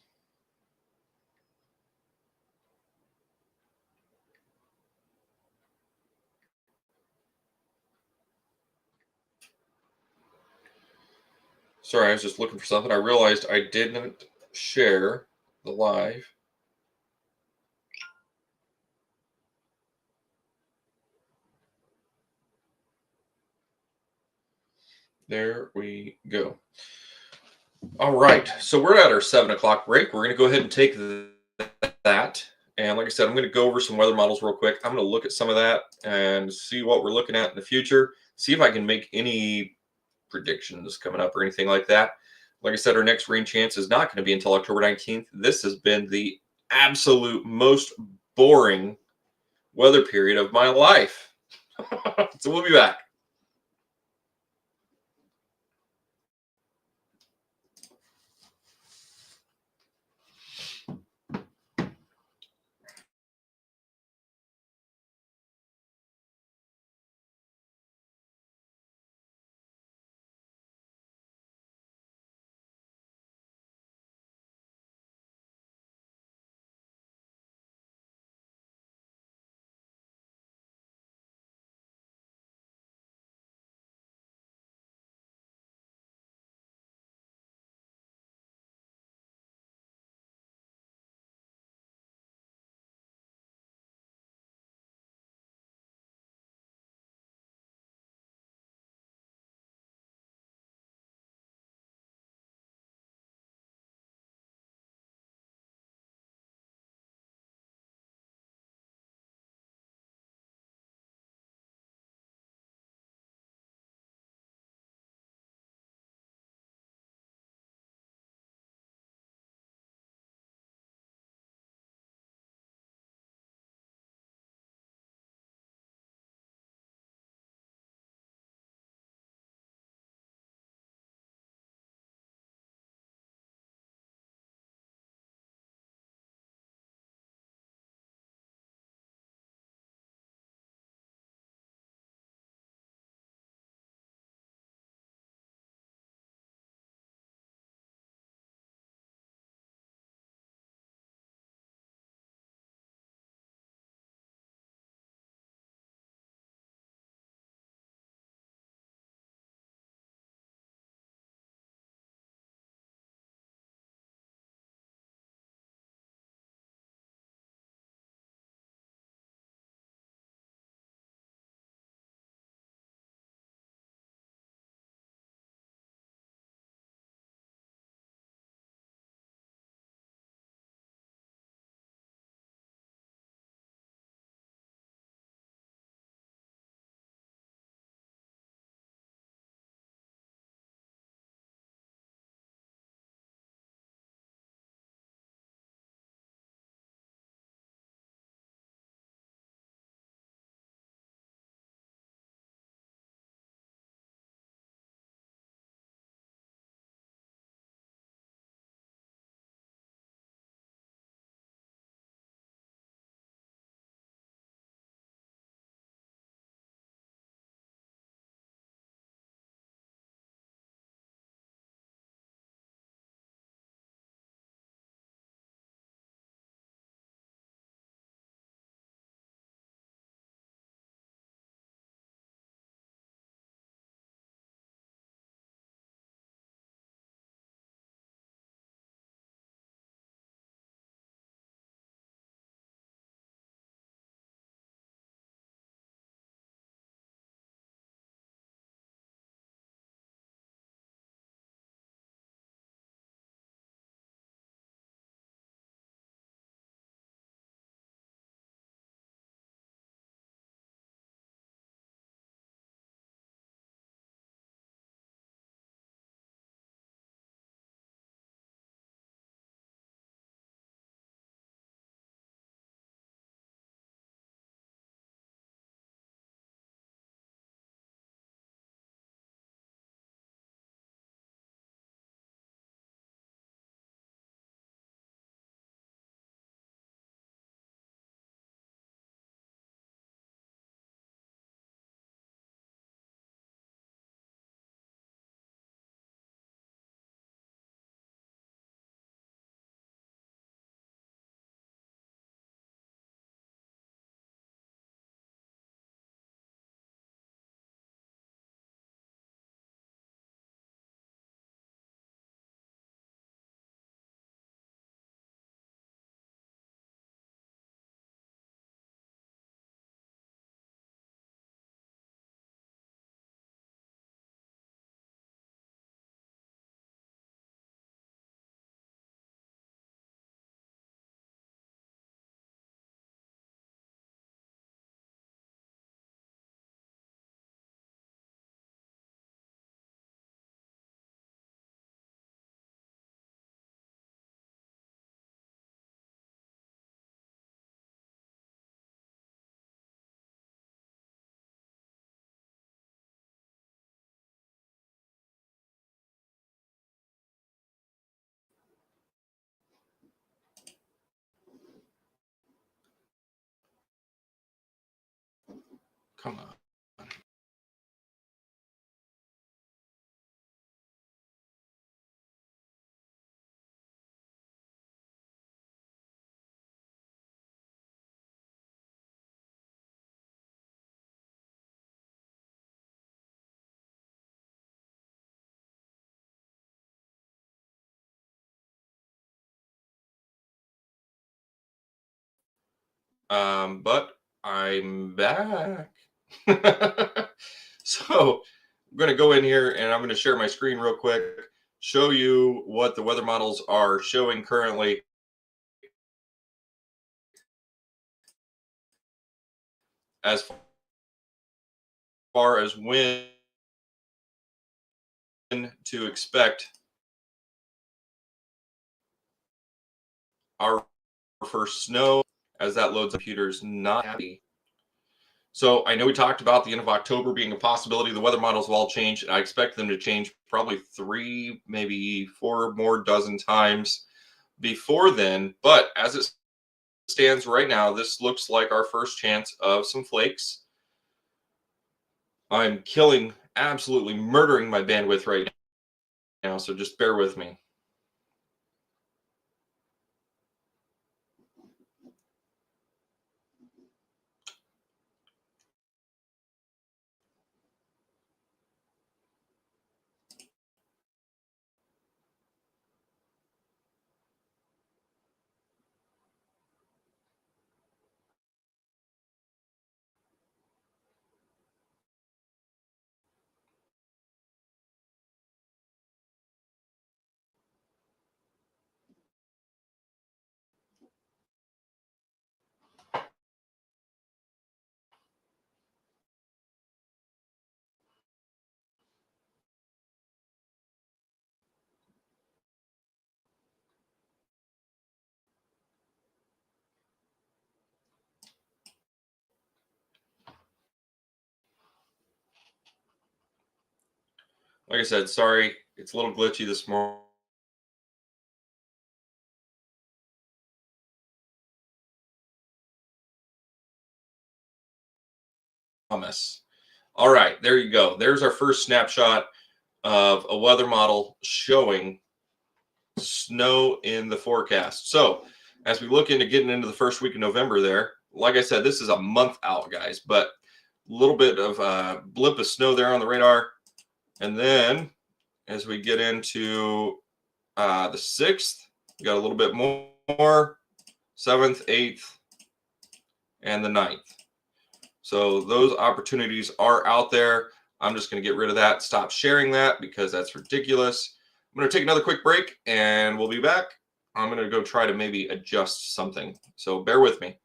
Sorry, I was just looking for something. I realized I didn't share the live. There we go. All right. So we're at our 7 o'clock break. We're going to go ahead and take that. And like I said, I'm going to go over some weather models real quick. I'm going to look at some of that and see what we're looking at in the future. See if I can make any predictions coming up or anything like that. Like I said, our next rain chance is not going to be until October 19th. This has been the absolute most boring weather period of my life. So we'll be back. but I'm back. So I'm going to go in here and I'm going to share my screen real quick, show you what the weather models are showing currently as far as when to expect our first snow. As that loads, computers not happy. So I know we talked about the end of October being a possibility. The weather models will all change, and I expect them to change probably 3, maybe 4 more dozen times before then. But as it stands right now, this looks like our first chance of some flakes. I'm killing, absolutely murdering my bandwidth right now, so just bear with me. Like I said, sorry, it's a little glitchy this morning. Promise. All right, there you go. There's our first snapshot of a weather model showing snow in the forecast. So, as we look into getting into the first week of November, there, like I said, this is a month out, guys, but a little bit of a blip of snow there on the radar. And then as we get into the 6th, we got a little bit more, 7th, 8th, and the 9th. So those opportunities are out there. I'm just going to get rid of that, stop sharing that because that's ridiculous. I'm going to take another quick break and we'll be back. I'm going to go try to maybe adjust something. So bear with me.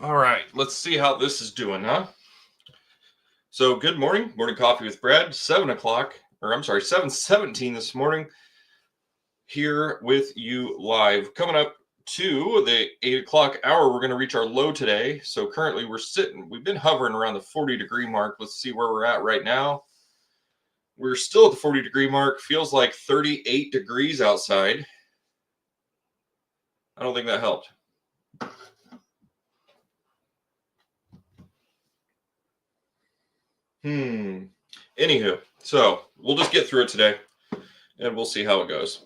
All right, let's see how this is doing, huh? So, good morning. Morning coffee with Brad, 7 o'clock, or I'm sorry, 7:17 this morning, here with you live. Coming up to the 8 o'clock hour, we're going to reach our low today. So, currently we've been hovering around the 40-degree mark. Let's see where we're at right now. We're still at the 40-degree mark. Feels like 38 degrees outside. I don't think that helped. Anywho, so we'll just get through it today and we'll see how it goes.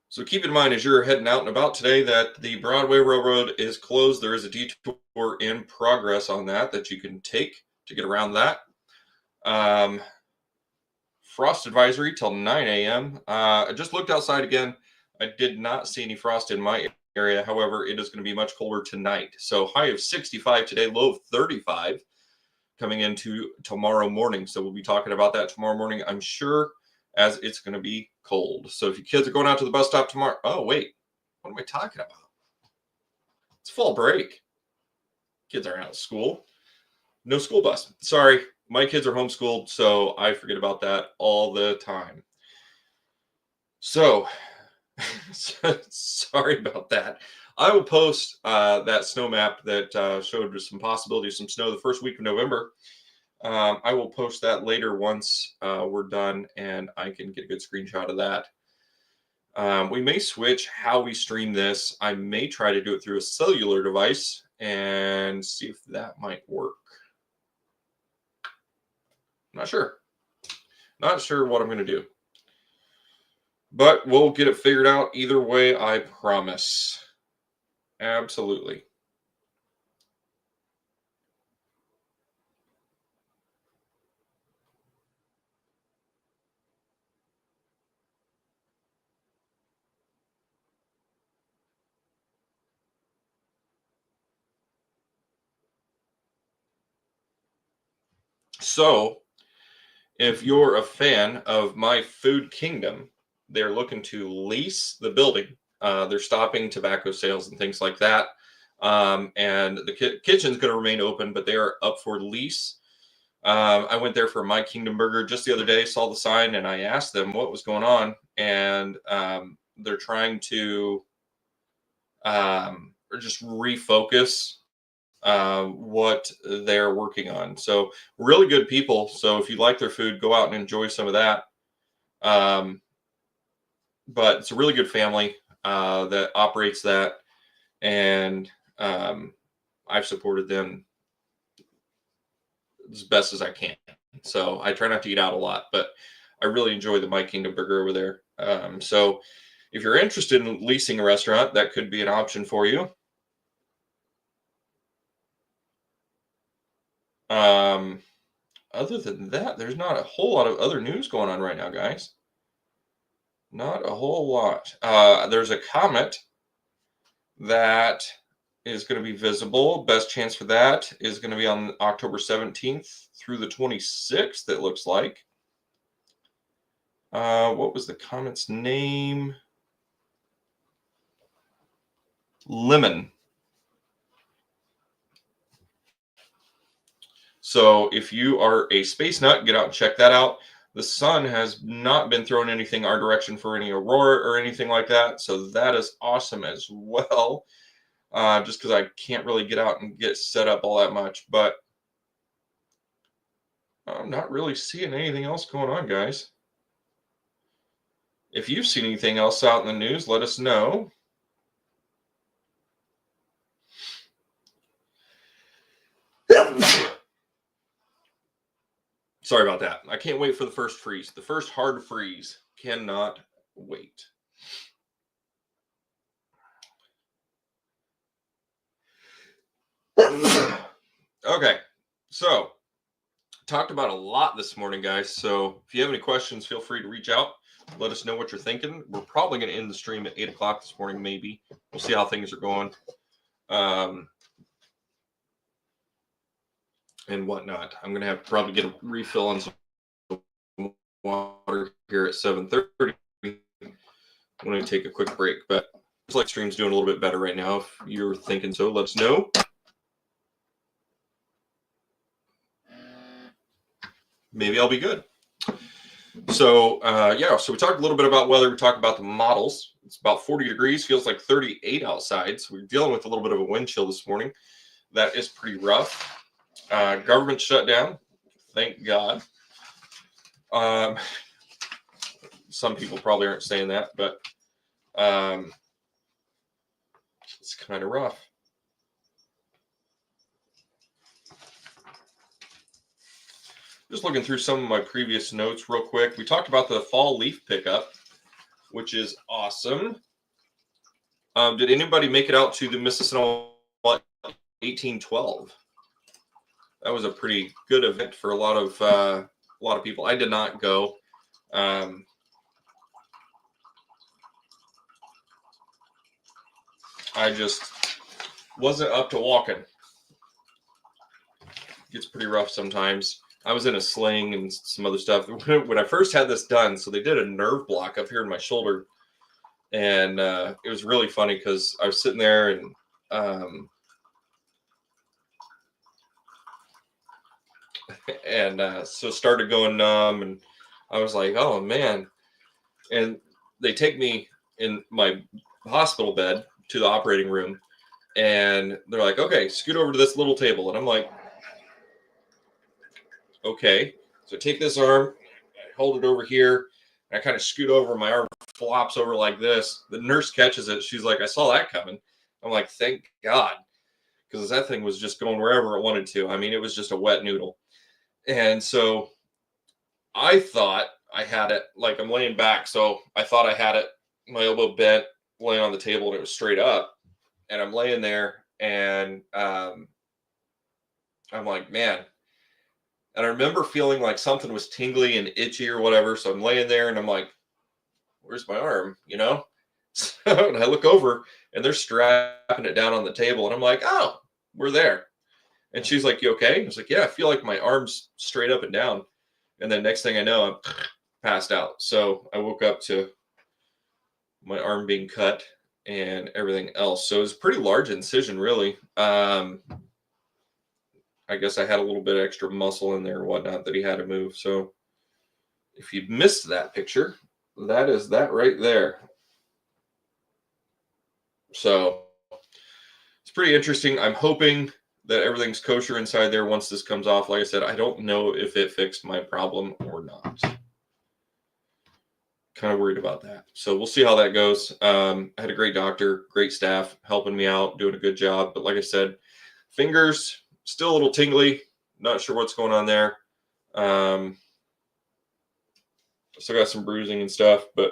So keep in mind as you're heading out and about today that the Broadway Railroad is closed. There is a detour in progress on that you can take to get around that. Frost advisory till 9 a.m. I just looked outside again. I did not see any frost in my area. However, it is going to be much colder tonight. So high of 65 today, low of 35 coming into tomorrow morning. So we'll be talking about that tomorrow morning, I'm sure, as it's going to be cold. So if your kids are going out to the bus stop tomorrow, oh, wait, what am I talking about? It's fall break. Kids aren't out of school. No school bus. Sorry, my kids are homeschooled, so I forget about that all the time. So, sorry about that. I will post that snow map that showed some possibility of some snow the first week of November. I will post that later once we're done and I can get a good screenshot of that. We may switch how we stream this. I may try to do it through a cellular device and see if that might work. Not sure. Not sure what I'm going to do. But we'll get it figured out either way, I promise. Absolutely. So, if you're a fan of My Food Kingdom, they're looking to lease the building. They're stopping tobacco sales and things like that. And the kitchen's going to remain open, but they are up for lease. I went there for My Kingdom Burger just the other day, saw the sign, and I asked them what was going on. And they're trying to just refocus what they're working on. So really good people. So if you like their food, go out and enjoy some of that. But it's a really good family that operates that, and I've supported them as best as I can. So I try not to eat out a lot, but I really enjoy the My Kingdom Burger over there. So if you're interested in leasing a restaurant, that could be an option for you. Other than that, there's not a whole lot of other news going on right now, guys. Not a whole lot. There's a comet that is going to be visible. Best chance for that is going to be on October 17th through the 26th, it looks like. What was the comet's name? Lemon. So if you are a space nut, get out and check that out. The sun has not been throwing anything our direction for any aurora or anything like that. So that is awesome as well. Just because I can't really get out and get set up all that much. But I'm not really seeing anything else going on, guys. If you've seen anything else out in the news, let us know. Sorry about that. I can't wait for the first freeze. The first hard freeze. Cannot wait. Okay. So, talked about a lot this morning, guys. So, if you have any questions, feel free to reach out. Let us know what you're thinking. We're probably going to end the stream at 8 o'clock this morning, maybe. We'll see how things are going. And whatnot. I'm going to have to probably get a refill on some water here at 7:30. I'm going to take a quick break, but like stream's doing a little bit better right now. If you're thinking so, let us know. Maybe I'll be good. So yeah, so we talked a little bit about weather. We talked about the models. It's about 40 degrees, feels like 38 outside. So we're dealing with a little bit of a wind chill this morning. That is pretty rough. Government shutdown, thank God. Some people probably aren't saying that, but it's kind of rough. Just looking through some of my previous notes real quick. We talked about the fall leaf pickup, which is awesome. Did anybody make it out to the Mississauga 1812? That was a pretty good event for a lot of people. I did not go. I just wasn't up to walking. It gets pretty rough sometimes. I was in a sling and some other stuff. When I first had this done, so they did a nerve block up here in my shoulder. And it was really funny because I was sitting there and so started going numb. And I was like, oh, man. And they take me in my hospital bed to the operating room. And they're like, okay, scoot over to this little table. And I'm like, okay. So I take this arm, I hold it over here, and I kind of scoot over. My arm flops over like this. The nurse catches it. She's like, I saw that coming. I'm like, thank God. Because that thing was just going wherever it wanted to. I mean, it was just a wet noodle. And so I thought I had it, like I'm laying back. So I thought I had it, my elbow bent, laying on the table, and it was straight up. And I'm laying there, and I'm like, man. And I remember feeling like something was tingly and itchy or whatever. So I'm laying there, and I'm like, where's my arm? You know? So, and I look over, and they're strapping it down on the table. And I'm like, oh, we're there. And she's like, you okay? I was like, yeah, I feel like my arm's straight up and down. And then next thing I know, I'm passed out. So I woke up to my arm being cut and everything else. So it was a pretty large incision, really. I guess I had a little bit extra muscle in there and whatnot that he had to move. So if you missed that picture, that is that right there. So it's pretty interesting. I'm hoping that everything's kosher inside there once this comes off. Like I said, I don't know if it fixed my problem or not. Kind of worried about that. So we'll see how that goes. I had a great doctor, great staff helping me out, doing a good job. But like I said, fingers still a little tingly. Not sure what's going on there. Still got some bruising and stuff, but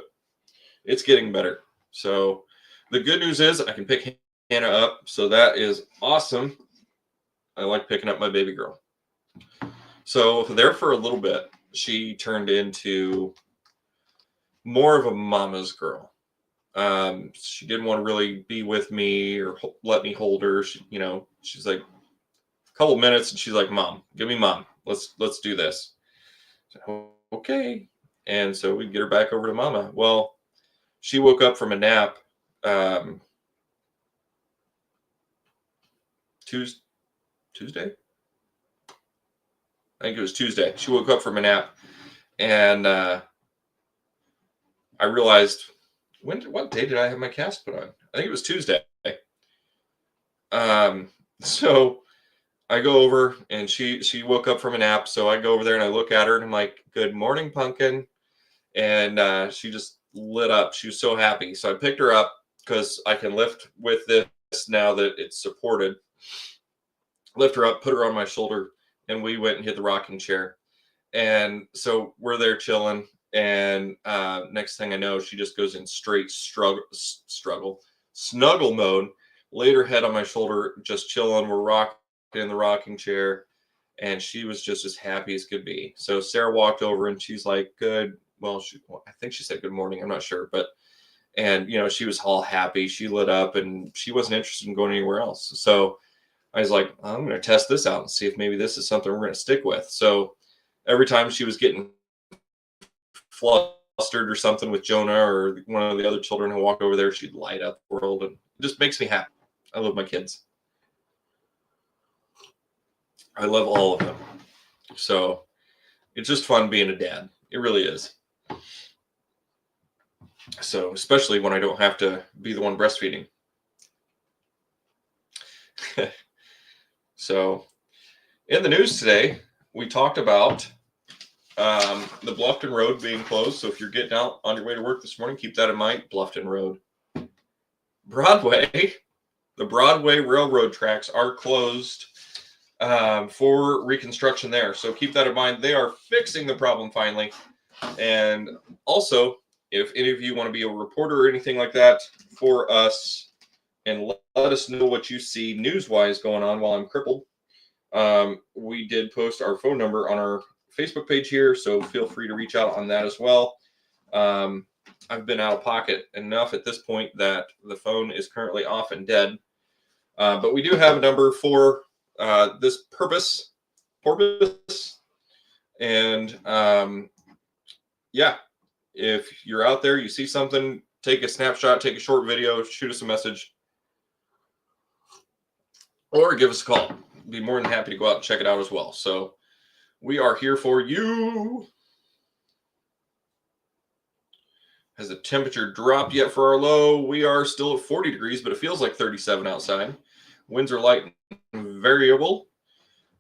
it's getting better. So the good news is I can pick Hannah up. So that is awesome. I like picking up my baby girl. So there for a little bit, she turned into more of a mama's girl. She didn't want to really be with me or let me hold her. She's like a couple minutes and she's like, Mom, give me Mom. Let's do this. So, okay. And so we get her back over to Mama. Well, she woke up from a nap Tuesday. I think it was Tuesday. She woke up from a nap, and I realized what day did I have my cast put on? I think it was Tuesday. So I go over, and she woke up from a nap. So I go over there and I look at her, and I'm like, "Good morning, Pumpkin," and she just lit up. She was so happy. So I picked her up because I can lift with this now that it's supported. Lift her up, put her on my shoulder, and we went and hit the rocking chair. And so we're there chilling. And next thing I know, she just goes in straight snuggle mode, laid her head on my shoulder, just chilling. We're rocking in the rocking chair. And she was just as happy as could be. So Sarah walked over and she's like, good. Well, I think she said good morning. I'm not sure. And she was all happy. She lit up and she wasn't interested in going anywhere else. So I was like, I'm going to test this out and see if maybe this is something we're going to stick with. So every time she was getting flushed, flustered or something with Jonah or one of the other children who walked over there, she'd light up the world, and it just makes me happy. I love my kids. I love all of them. So it's just fun being a dad. It really is. So especially when I don't have to be the one breastfeeding. So in the news today, we talked about the Bluffton Road being closed. So if you're getting out on your way to work this morning, keep that in mind. Bluffton Road. Broadway, the Broadway railroad tracks are closed for reconstruction there. So keep that in mind. They are fixing the problem finally. And also, if any of you want to be a reporter or anything like that for us and let us know what you see news-wise going on while I'm crippled, we did post our phone number on our Facebook page here, so feel free to reach out on that as well. I've been out of pocket enough at this point that the phone is currently off and dead. But we do have a number for this purpose. And yeah, if you're out there, you see something, take a snapshot, take a short video, shoot us a message, or give us a call. Be more than happy to go out and check it out as well. So we are here for you. Has the temperature dropped yet for our low? We are still at 40 degrees, but it feels like 37 outside. Winds are light and variable.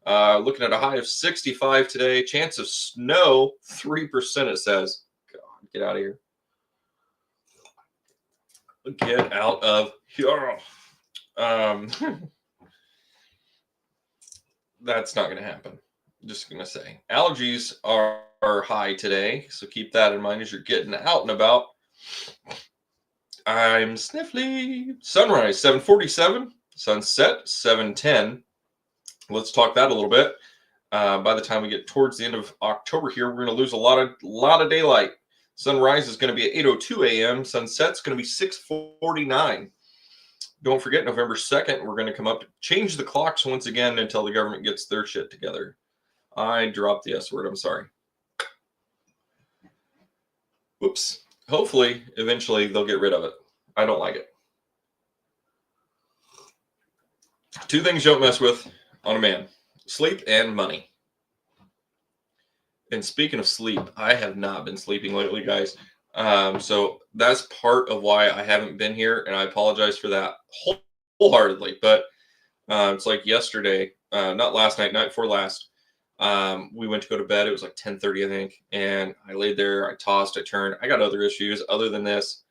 Looking at a high of 65 today. Chance of snow, 3% it says. God, get out of here. Get out of here. That's not going to happen. Just going to say. Allergies are high today, so keep that in mind as you're getting out and about. I'm sniffly. Sunrise, 7:47. Sunset, 7:10. Let's talk that a little bit. By the time we get towards the end of October here, we're going to lose a lot of daylight. Sunrise is going to be at 8:02 a.m. Sunset's going to be 6:49. Don't forget, November 2nd, we're going to come up to change the clocks once again until the government gets their shit together. I dropped the S word. I'm sorry. Whoops. Hopefully, eventually, they'll get rid of it. I don't like it. Two things you don't mess with on a man: sleep and money. And speaking of sleep, I have not been sleeping lately, guys. So that's part of why I haven't been here, and I apologize for that wholeheartedly. But it's like yesterday, not last night, night before last, we went to go to bed. It was like 10:30, I think, and I laid there. I tossed, I turned. I got other issues other than this,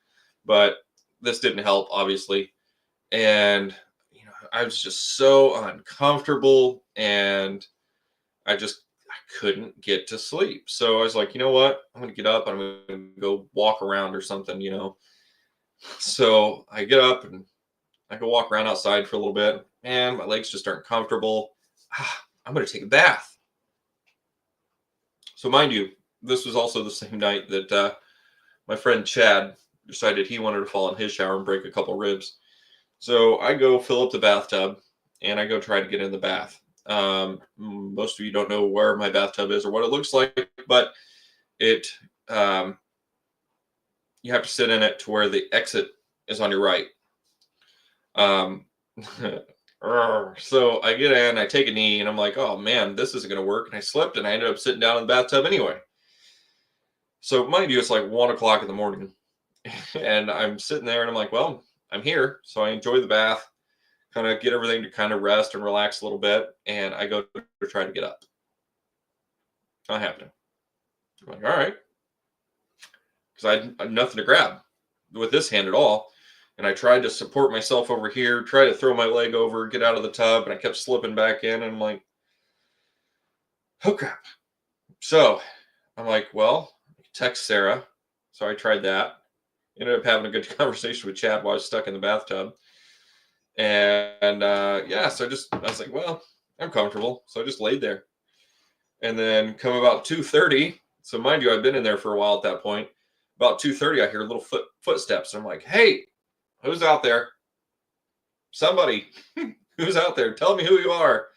but this didn't help, obviously. And I was just so uncomfortable, and I couldn't get to sleep. So I was like, you know what? I'm going to get up. I'm going to go walk around or something, So I get up and I go walk around outside for a little bit, and my legs just aren't comfortable. I'm going to take a bath. So mind you, this was also the same night that my friend Chad decided he wanted to fall in his shower and break a couple ribs. So I go fill up the bathtub, and I go try to get in the bath. Most of you don't know where my bathtub is or what it looks like, but you have to sit in it to where the exit is on your right. So I get in, I take a knee, and I'm like, oh man, this isn't going to work. And I slipped, and I ended up sitting down in the bathtub anyway. So mind you, it's like 1 o'clock in the morning, and I'm sitting there, and I'm like, well, I'm here. So I enjoy the bath, kind of get everything to kind of rest and relax a little bit. And I go to try to get up. Not happening. I'm like, all right. Because I had nothing to grab with this hand at all. And I tried to support myself over here, try to throw my leg over, get out of the tub, and I kept slipping back in. And I'm like, oh crap. So I'm like, well, text Sarah. So I tried that. Ended up having a good conversation with Chad while I was stuck in the bathtub. And yeah, so I was like, well, I'm comfortable. So I just laid there. And then come about 2:30. So mind you, I've been in there for a while at that point. About 2:30, I hear little footsteps. And I'm like, hey, who's out there? Somebody. Who's out there? Tell me who you are.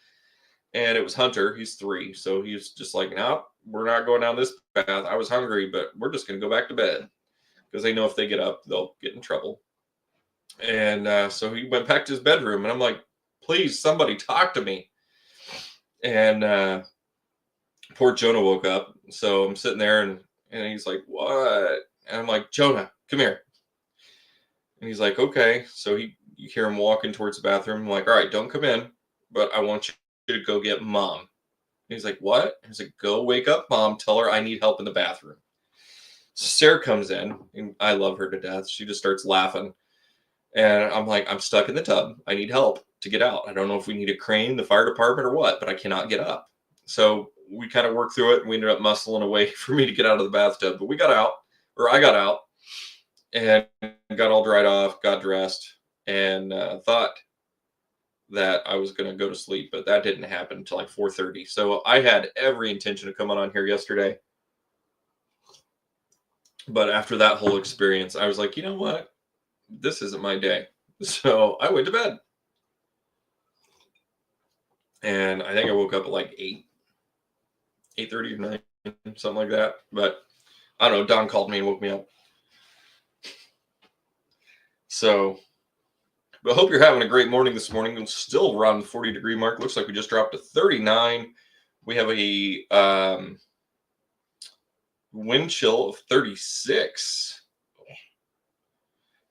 And it was Hunter. He's 3. So he's just like, no, we're not going down this path. I was hungry, but we're just going to go back to bed because they know if they get up, they'll get in trouble. And so he went back to his bedroom, and I'm like, please, somebody talk to me. And poor Jonah woke up. So I'm sitting there, and he's like, what? And I'm like, Jonah, come here. And he's like, okay. So you hear him walking towards the bathroom. I'm like, all right, don't come in, but I want you to go get mom. And he's like, what? He's like, go wake up mom. Tell her I need help in the bathroom. So Sarah comes in, and I love her to death. She just starts laughing. And I'm like, I'm stuck in the tub. I need help to get out. I don't know if we need a crane, the fire department, or what, but I cannot get up. So we kind of worked through it, and we ended up muscling a way for me to get out of the bathtub. But we got out, or I got out, and got all dried off, got dressed, and thought that I was going to go to sleep, but that didn't happen until like 4:30. So I had every intention of coming on here yesterday. But after that whole experience, I was like, you know what? This isn't my day. So I went to bed. And I think I woke up at like 8:30 or 9, something like that. But I don't know. Don called me and woke me up. So, but I hope you're having a great morning this morning. It's still around the 40-degree mark. Looks like we just dropped to 39. We have a wind chill of 36.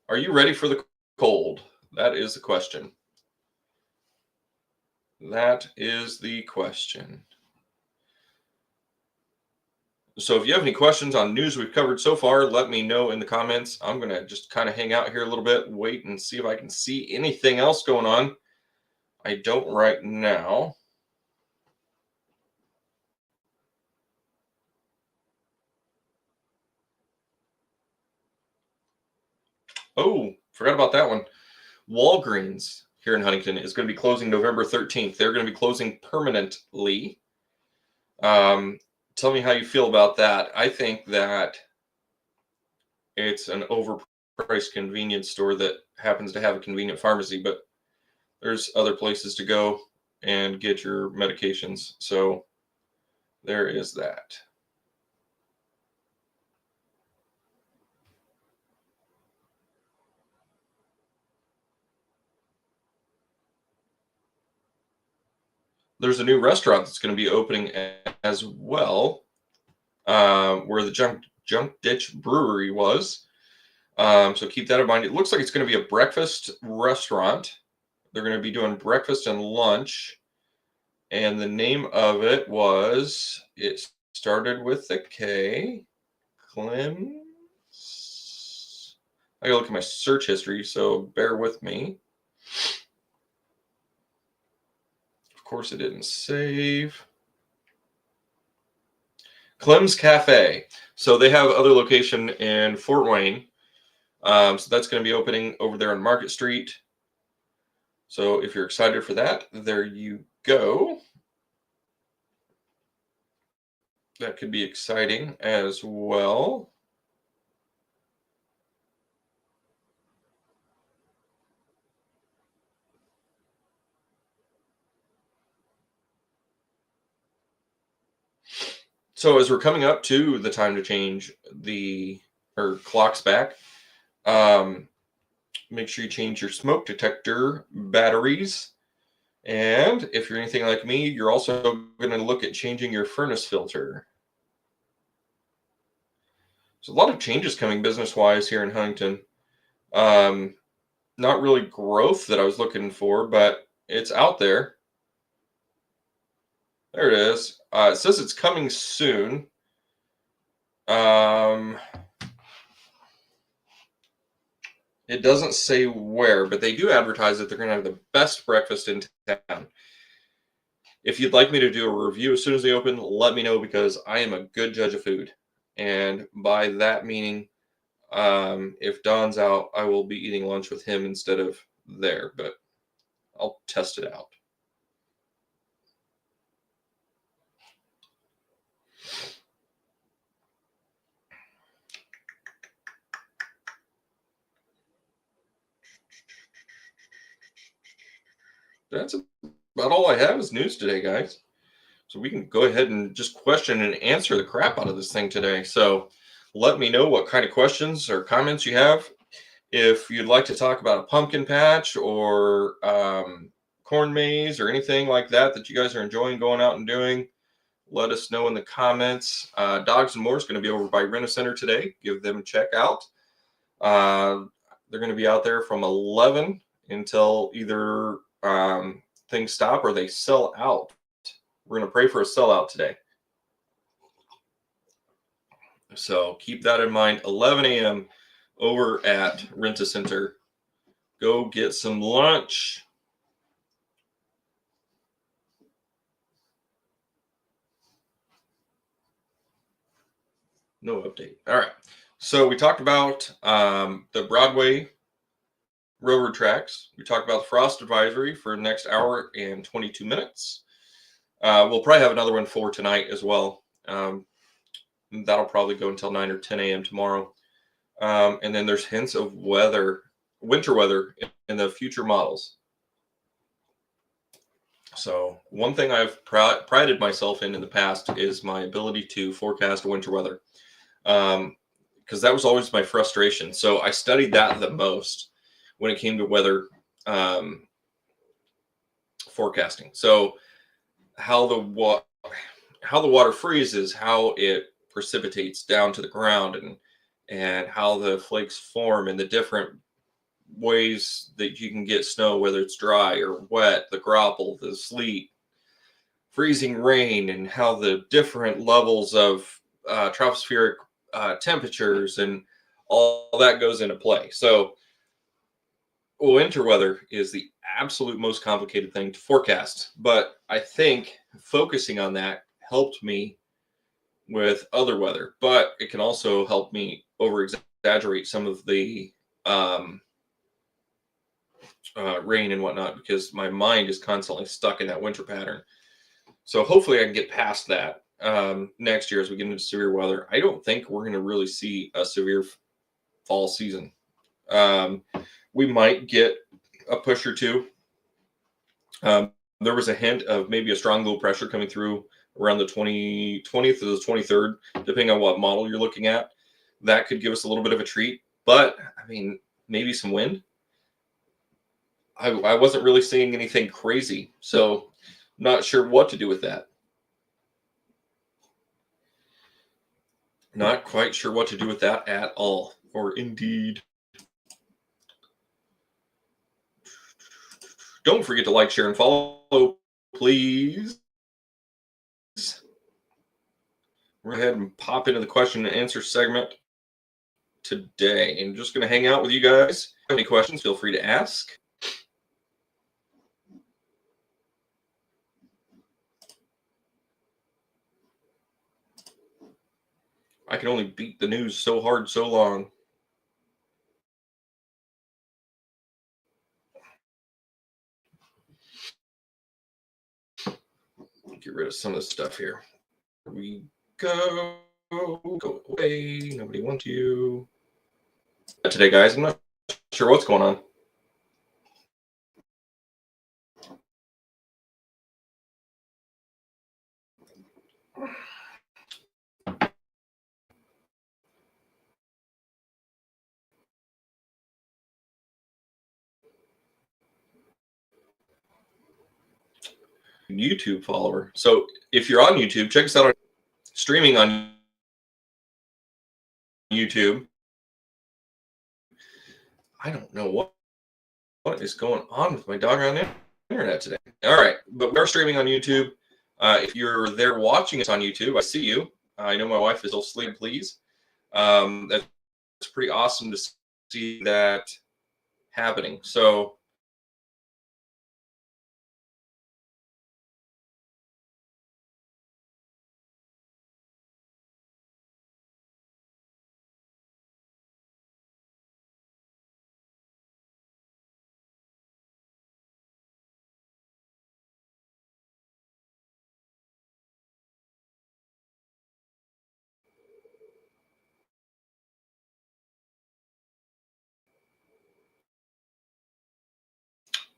Are you ready for the cold? That is the question. That is the question. So if you have any questions on news we've covered so far, let me know in the comments. I'm going to just kind of hang out here a little bit, wait and see if I can see anything else going on. I don't right now. Oh, forgot about that one. Walgreens here in Huntington is going to be closing November 13th. They're going to be closing permanently. Tell me how you feel about that. I think that it's an overpriced convenience store that happens to have a convenient pharmacy, but there's other places to go and get your medications. So there is that. There's a new restaurant that's going to be opening as well, where the Junk Ditch Brewery was. So keep that in mind. It looks like it's going to be a breakfast restaurant. They're going to be doing breakfast and lunch. And the name of it started with the K. Clem's. I gotta look at my search history, so bear with me. Of course, it didn't save. Clem's Cafe. So they have other location in Fort Wayne. So that's going to be opening over there on Market Street. So if you're excited for that, there you go. That could be exciting as well. So as we're coming up to the time to change clocks back, make sure you change your smoke detector batteries. And if you're anything like me, you're also going to look at changing your furnace filter. There's a lot of changes coming business-wise here in Huntington. Not really growth that I was looking for, but it's out there. There it is. It says it's coming soon. It doesn't say where, but they do advertise that they're going to have the best breakfast in town. If you'd like me to do a review as soon as they open, let me know, because I am a good judge of food. And by that meaning, if Don's out, I will be eating lunch with him instead of there, but I'll test it out. That's about all I have is news today, guys. So we can go ahead and just question and answer the crap out of this thing today. So let me know what kind of questions or comments you have. If you'd like to talk about a pumpkin patch or corn maze or anything like that that you guys are enjoying going out and doing, let us know in the comments. Dogs and More is going to be over by Rent-A-Center today. Give them a check out. They're going to be out there from 11 until either things stop or they sell out. We're going to pray for a sellout today. So keep that in mind. 11 a.m. over at Rent-A-Center. Go get some lunch. No update. All right. So we talked about the Broadway railroad tracks. We talked about the frost advisory for the next hour and 22 minutes. We'll probably have another one for tonight as well. That'll probably go until 9 or 10 a.m. tomorrow. And then there's hints of weather, winter weather in the future models. So one thing I've prided myself in the past is my ability to forecast winter weather. Because that was always my frustration. So I studied that the most when it came to weather forecasting. So how the water freezes, how it precipitates down to the ground, and how the flakes form, and the different ways that you can get snow, whether it's dry or wet, the graupel, the sleet, freezing rain, and how the different levels of tropospheric temperatures and all that goes into play. So winter weather is the absolute most complicated thing to forecast, but I think focusing on that helped me with other weather, but it can also help me over exaggerate some of the rain and whatnot, because my mind is constantly stuck in that winter pattern. So hopefully I can get past that next year as we get into severe weather. I don't think we're going to really see a severe fall season. We might get a push or two. There was a hint of maybe a strong low pressure coming through around the 20th or the 23rd, depending on what model you're looking at. That could give us a little bit of a treat. But, I mean, maybe some wind. I wasn't really seeing anything crazy, so not sure what to do with that. Not quite sure what to do with that at all, or indeed. Don't forget to like, share, and follow, please. We're going to go ahead and pop into the question and answer segment today. And just going to hang out with you guys. If you have any questions, feel free to ask. I can only beat the news so hard, so long. Get rid of some of this stuff here. Here we go. Go away. Nobody wants you. Today, guys, I'm not sure what's going on. YouTube follower. So if you're on YouTube, check us out on streaming on YouTube. I don't know what is going on with my doggone internet today. All right, but we're streaming on YouTube. If you're there watching us on YouTube, I see you. I know my wife is asleep, please. That's pretty awesome to see that happening. So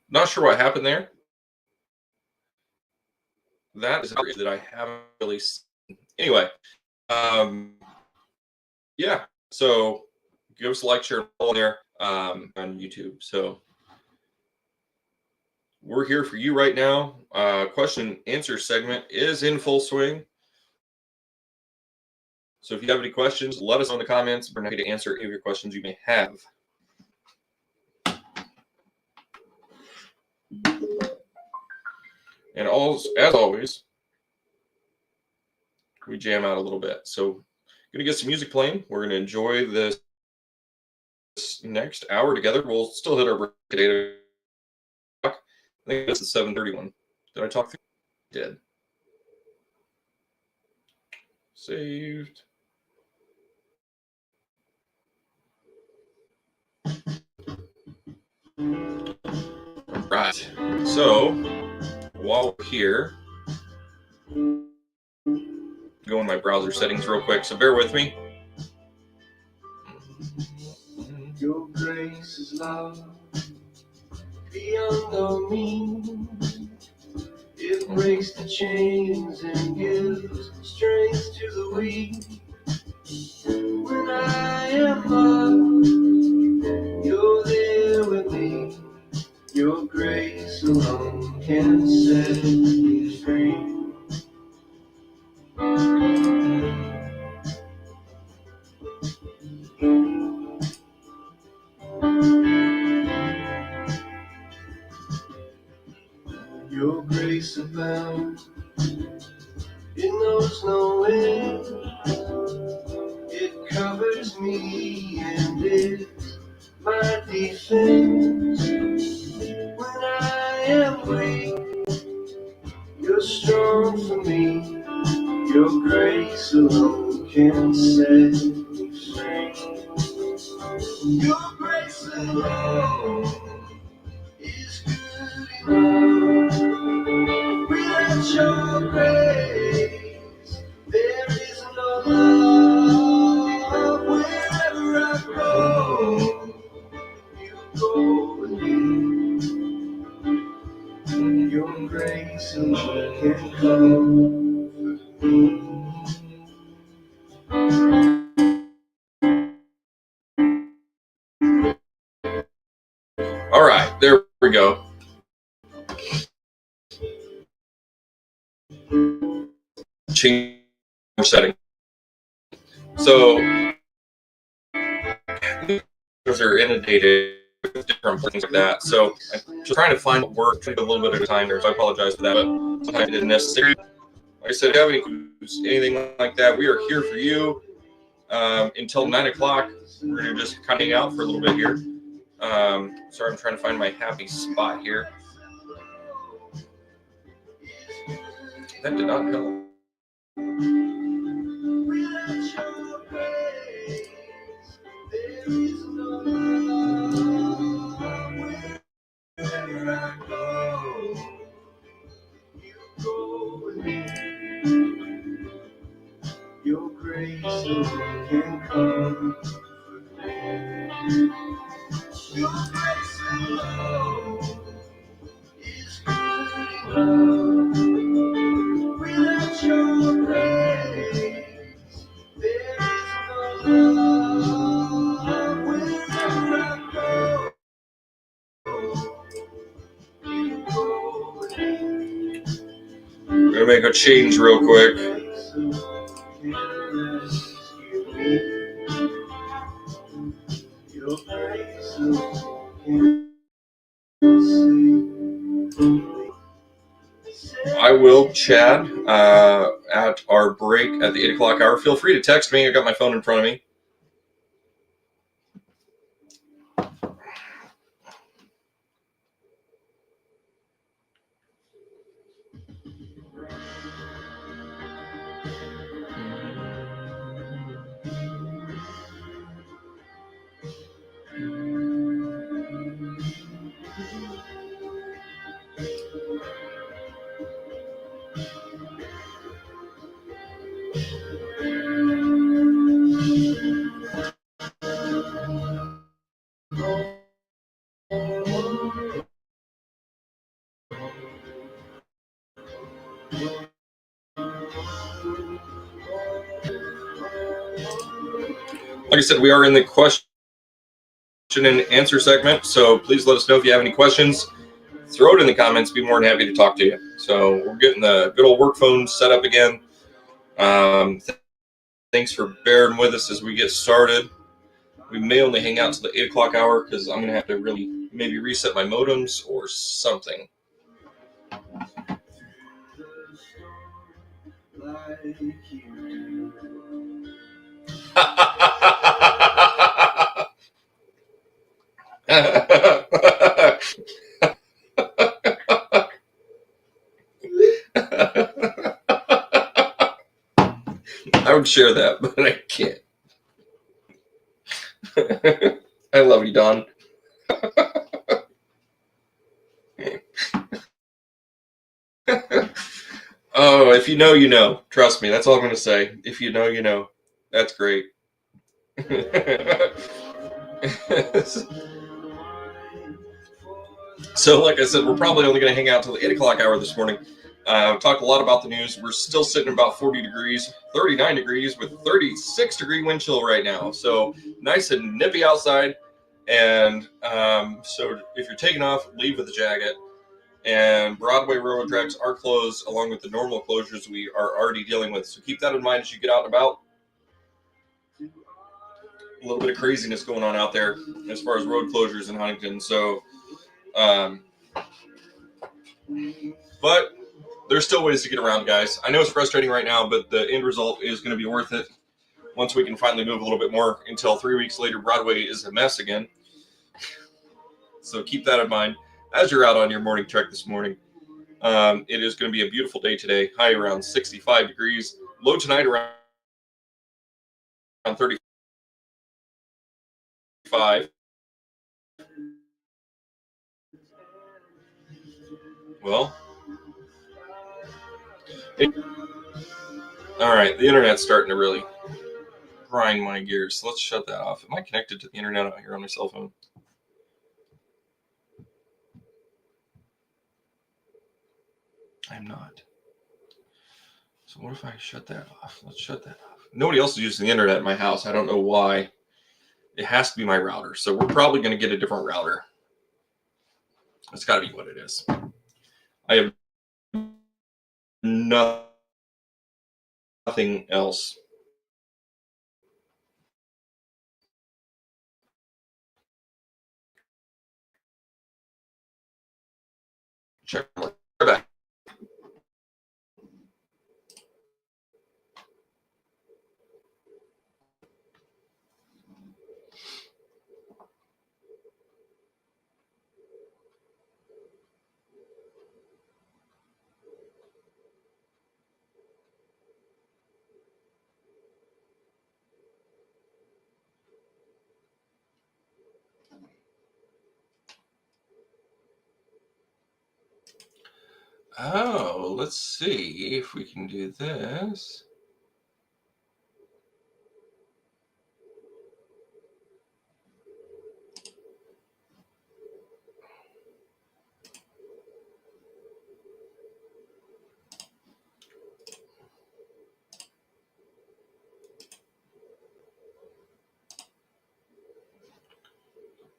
not sure what happened there. that is that I haven't really seen. Anyway, yeah. So give us a like, share, and follow there on YouTube. So we're here for you right now. Question and answer segment is in full swing. So if you have any questions, let us know in the comments. We're happy to answer any of your questions you may have. And as always, we jam out a little bit. So going to get some music playing. We're going to enjoy this next hour together. We'll still hit our break at 8 o'clock. I think that's the 7:31. Did I talk through? Did. Saved. Right. So while we're here, go in my browser settings real quick. So bear with me. Your grace is love beyond all means. It breaks the chains and gives strength to the weak. When I am lost, you're there with me. Your grace alone can set me free. Your grace abounds, it knows no end. It covers me and is my defense. When I am weak, you're strong for me. Your grace alone can set me free. Your grace alone is good enough. Without your grace, there is no love. Wherever I go, you go with me. Your grace alone can comfort me. All right, there we go. Change setting. So those are inundated with different things like that. So I'm just trying to find what work, trying to do a little bit at a time there. So I apologize for that, but sometimes it isn't necessary. Like I said, if you have anything like that, we are here for you until 9 o'clock. We're going to just kind of hang out for a little bit here. Sorry, I'm trying to find my happy spot here. That did not help. Your grace can come. Your grace alone is good enough. Without your grace, there is no love. Wherever I go, you go with me. I'm going to make a change real quick. I will chat at our break at the 8 o'clock hour. Feel free to text me. I got my phone in front of me. like I said, we are in the question and answer segment. So please let us know if you have any questions. Throw it in the comments. Be more than happy to talk to you. So we're getting the good old work phone set up again. Thanks for bearing with us as we get started. We may only hang out to the 8 o'clock hour because I'm going to have to really maybe reset my modems or something. I would share that, but I can't. I love you, Don. Oh, if you know, you know. Trust me, that's all I'm going to say. If you know, you know. That's great. So, like I said, we're probably only going to hang out till the 8 o'clock hour this morning. Talked a lot about the news. We're still sitting about 40 degrees, 39 degrees with 36-degree wind chill right now. So nice and nippy outside. And so if you're taking off, leave with a jacket. And Broadway railroad tracks are closed along with the normal closures we are already dealing with. So keep that in mind as you get out and about. A little bit of craziness going on out there as far as road closures in Huntington. So, but there's still ways to get around, guys. I know it's frustrating right now, but the end result is going to be worth it once we can finally move a little bit more. Until 3 weeks later, Broadway is a mess again. So keep that in mind as you're out on your morning trek this morning. It is going to be a beautiful day today. High around 65 degrees. Low tonight around 35. Well, all right. The internet's starting to really grind my gears. So let's shut that off. Am I connected to the internet out here on my cell phone? I'm not. So what if I shut that off? Let's shut that off. Nobody else is using the internet in my house. I don't know why. It has to be my router. So we're probably going to get a different router. It's got to be what it is. I have nothing else. Check back. Oh, let's see if we can do this.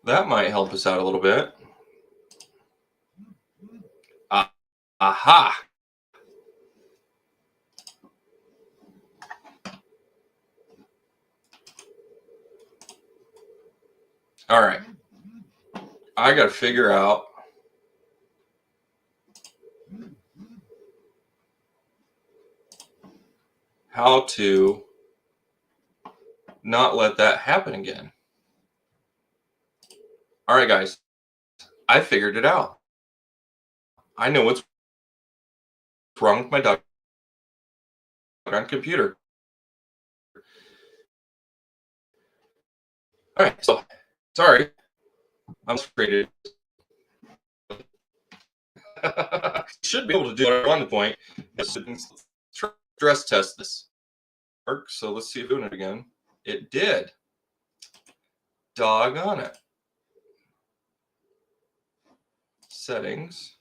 That might help us out a little bit. Aha! All right. I got to figure out how to not let that happen again. All right, guys. I figured it out. I know what's wrong with my doggone computer. All right, so sorry. I'm frustrated. Should be able to do it on the point. Stress test this. So let's see if doing it again. It did. Doggone it. Settings.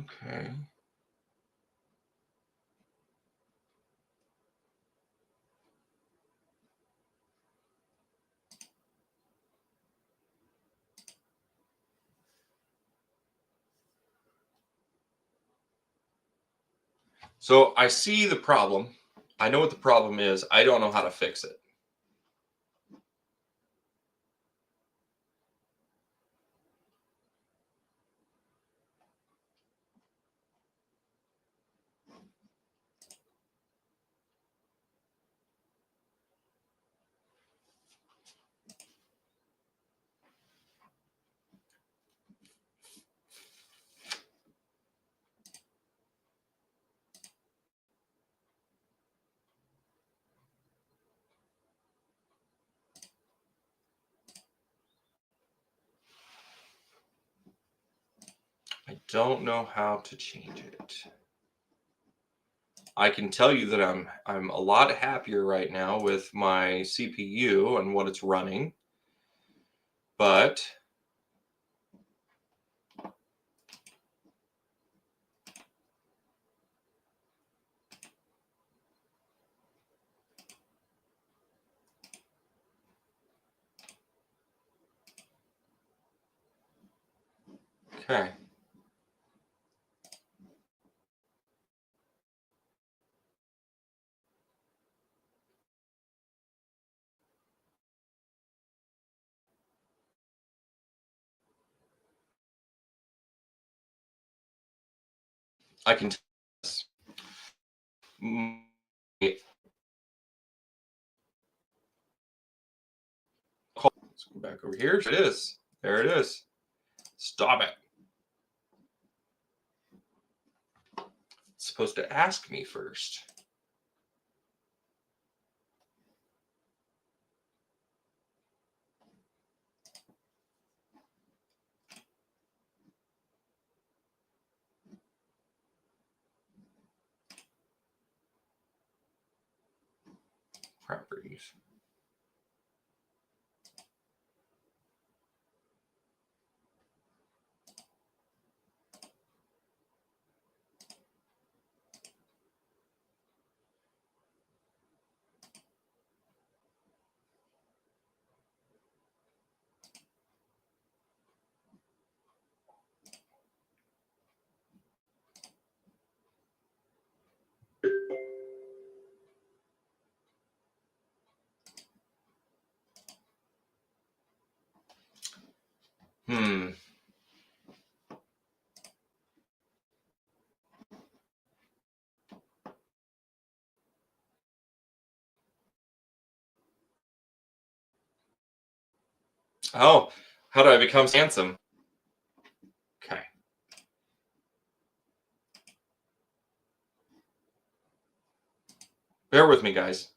Okay. So I see the problem. I know what the problem is. I don't know how to fix it. I don't know how to change it. I can tell you that I'm a lot happier right now with my CPU and what it's running. But okay. I can let's go back over here. It is. There it is. Stop it. It's supposed to ask me first. Properties. Hmm. Oh, how do I become handsome? Okay. Bear with me, guys.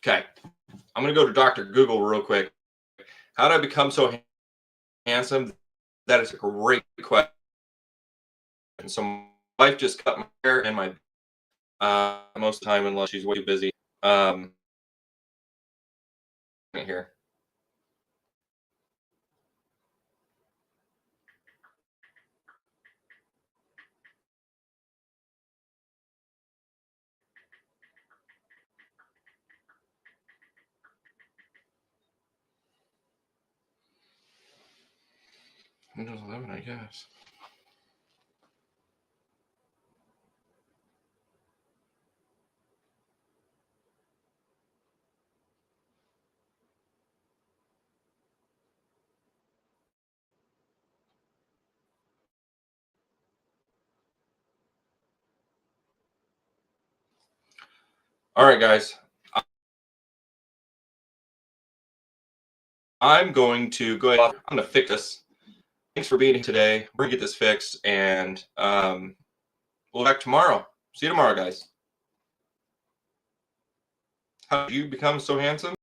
Okay. I'm going to go to Dr. Google real quick. How did I become so handsome? That is a great question. So my wife just cut my hair and my most of the time unless she's way too busy. Here. Windows 11, I guess. All right, guys. I'm going to go ahead. I'm going to fix this. Thanks for being here today. We're going to get this fixed, and we'll be back tomorrow. See you tomorrow, guys. How did you become so handsome?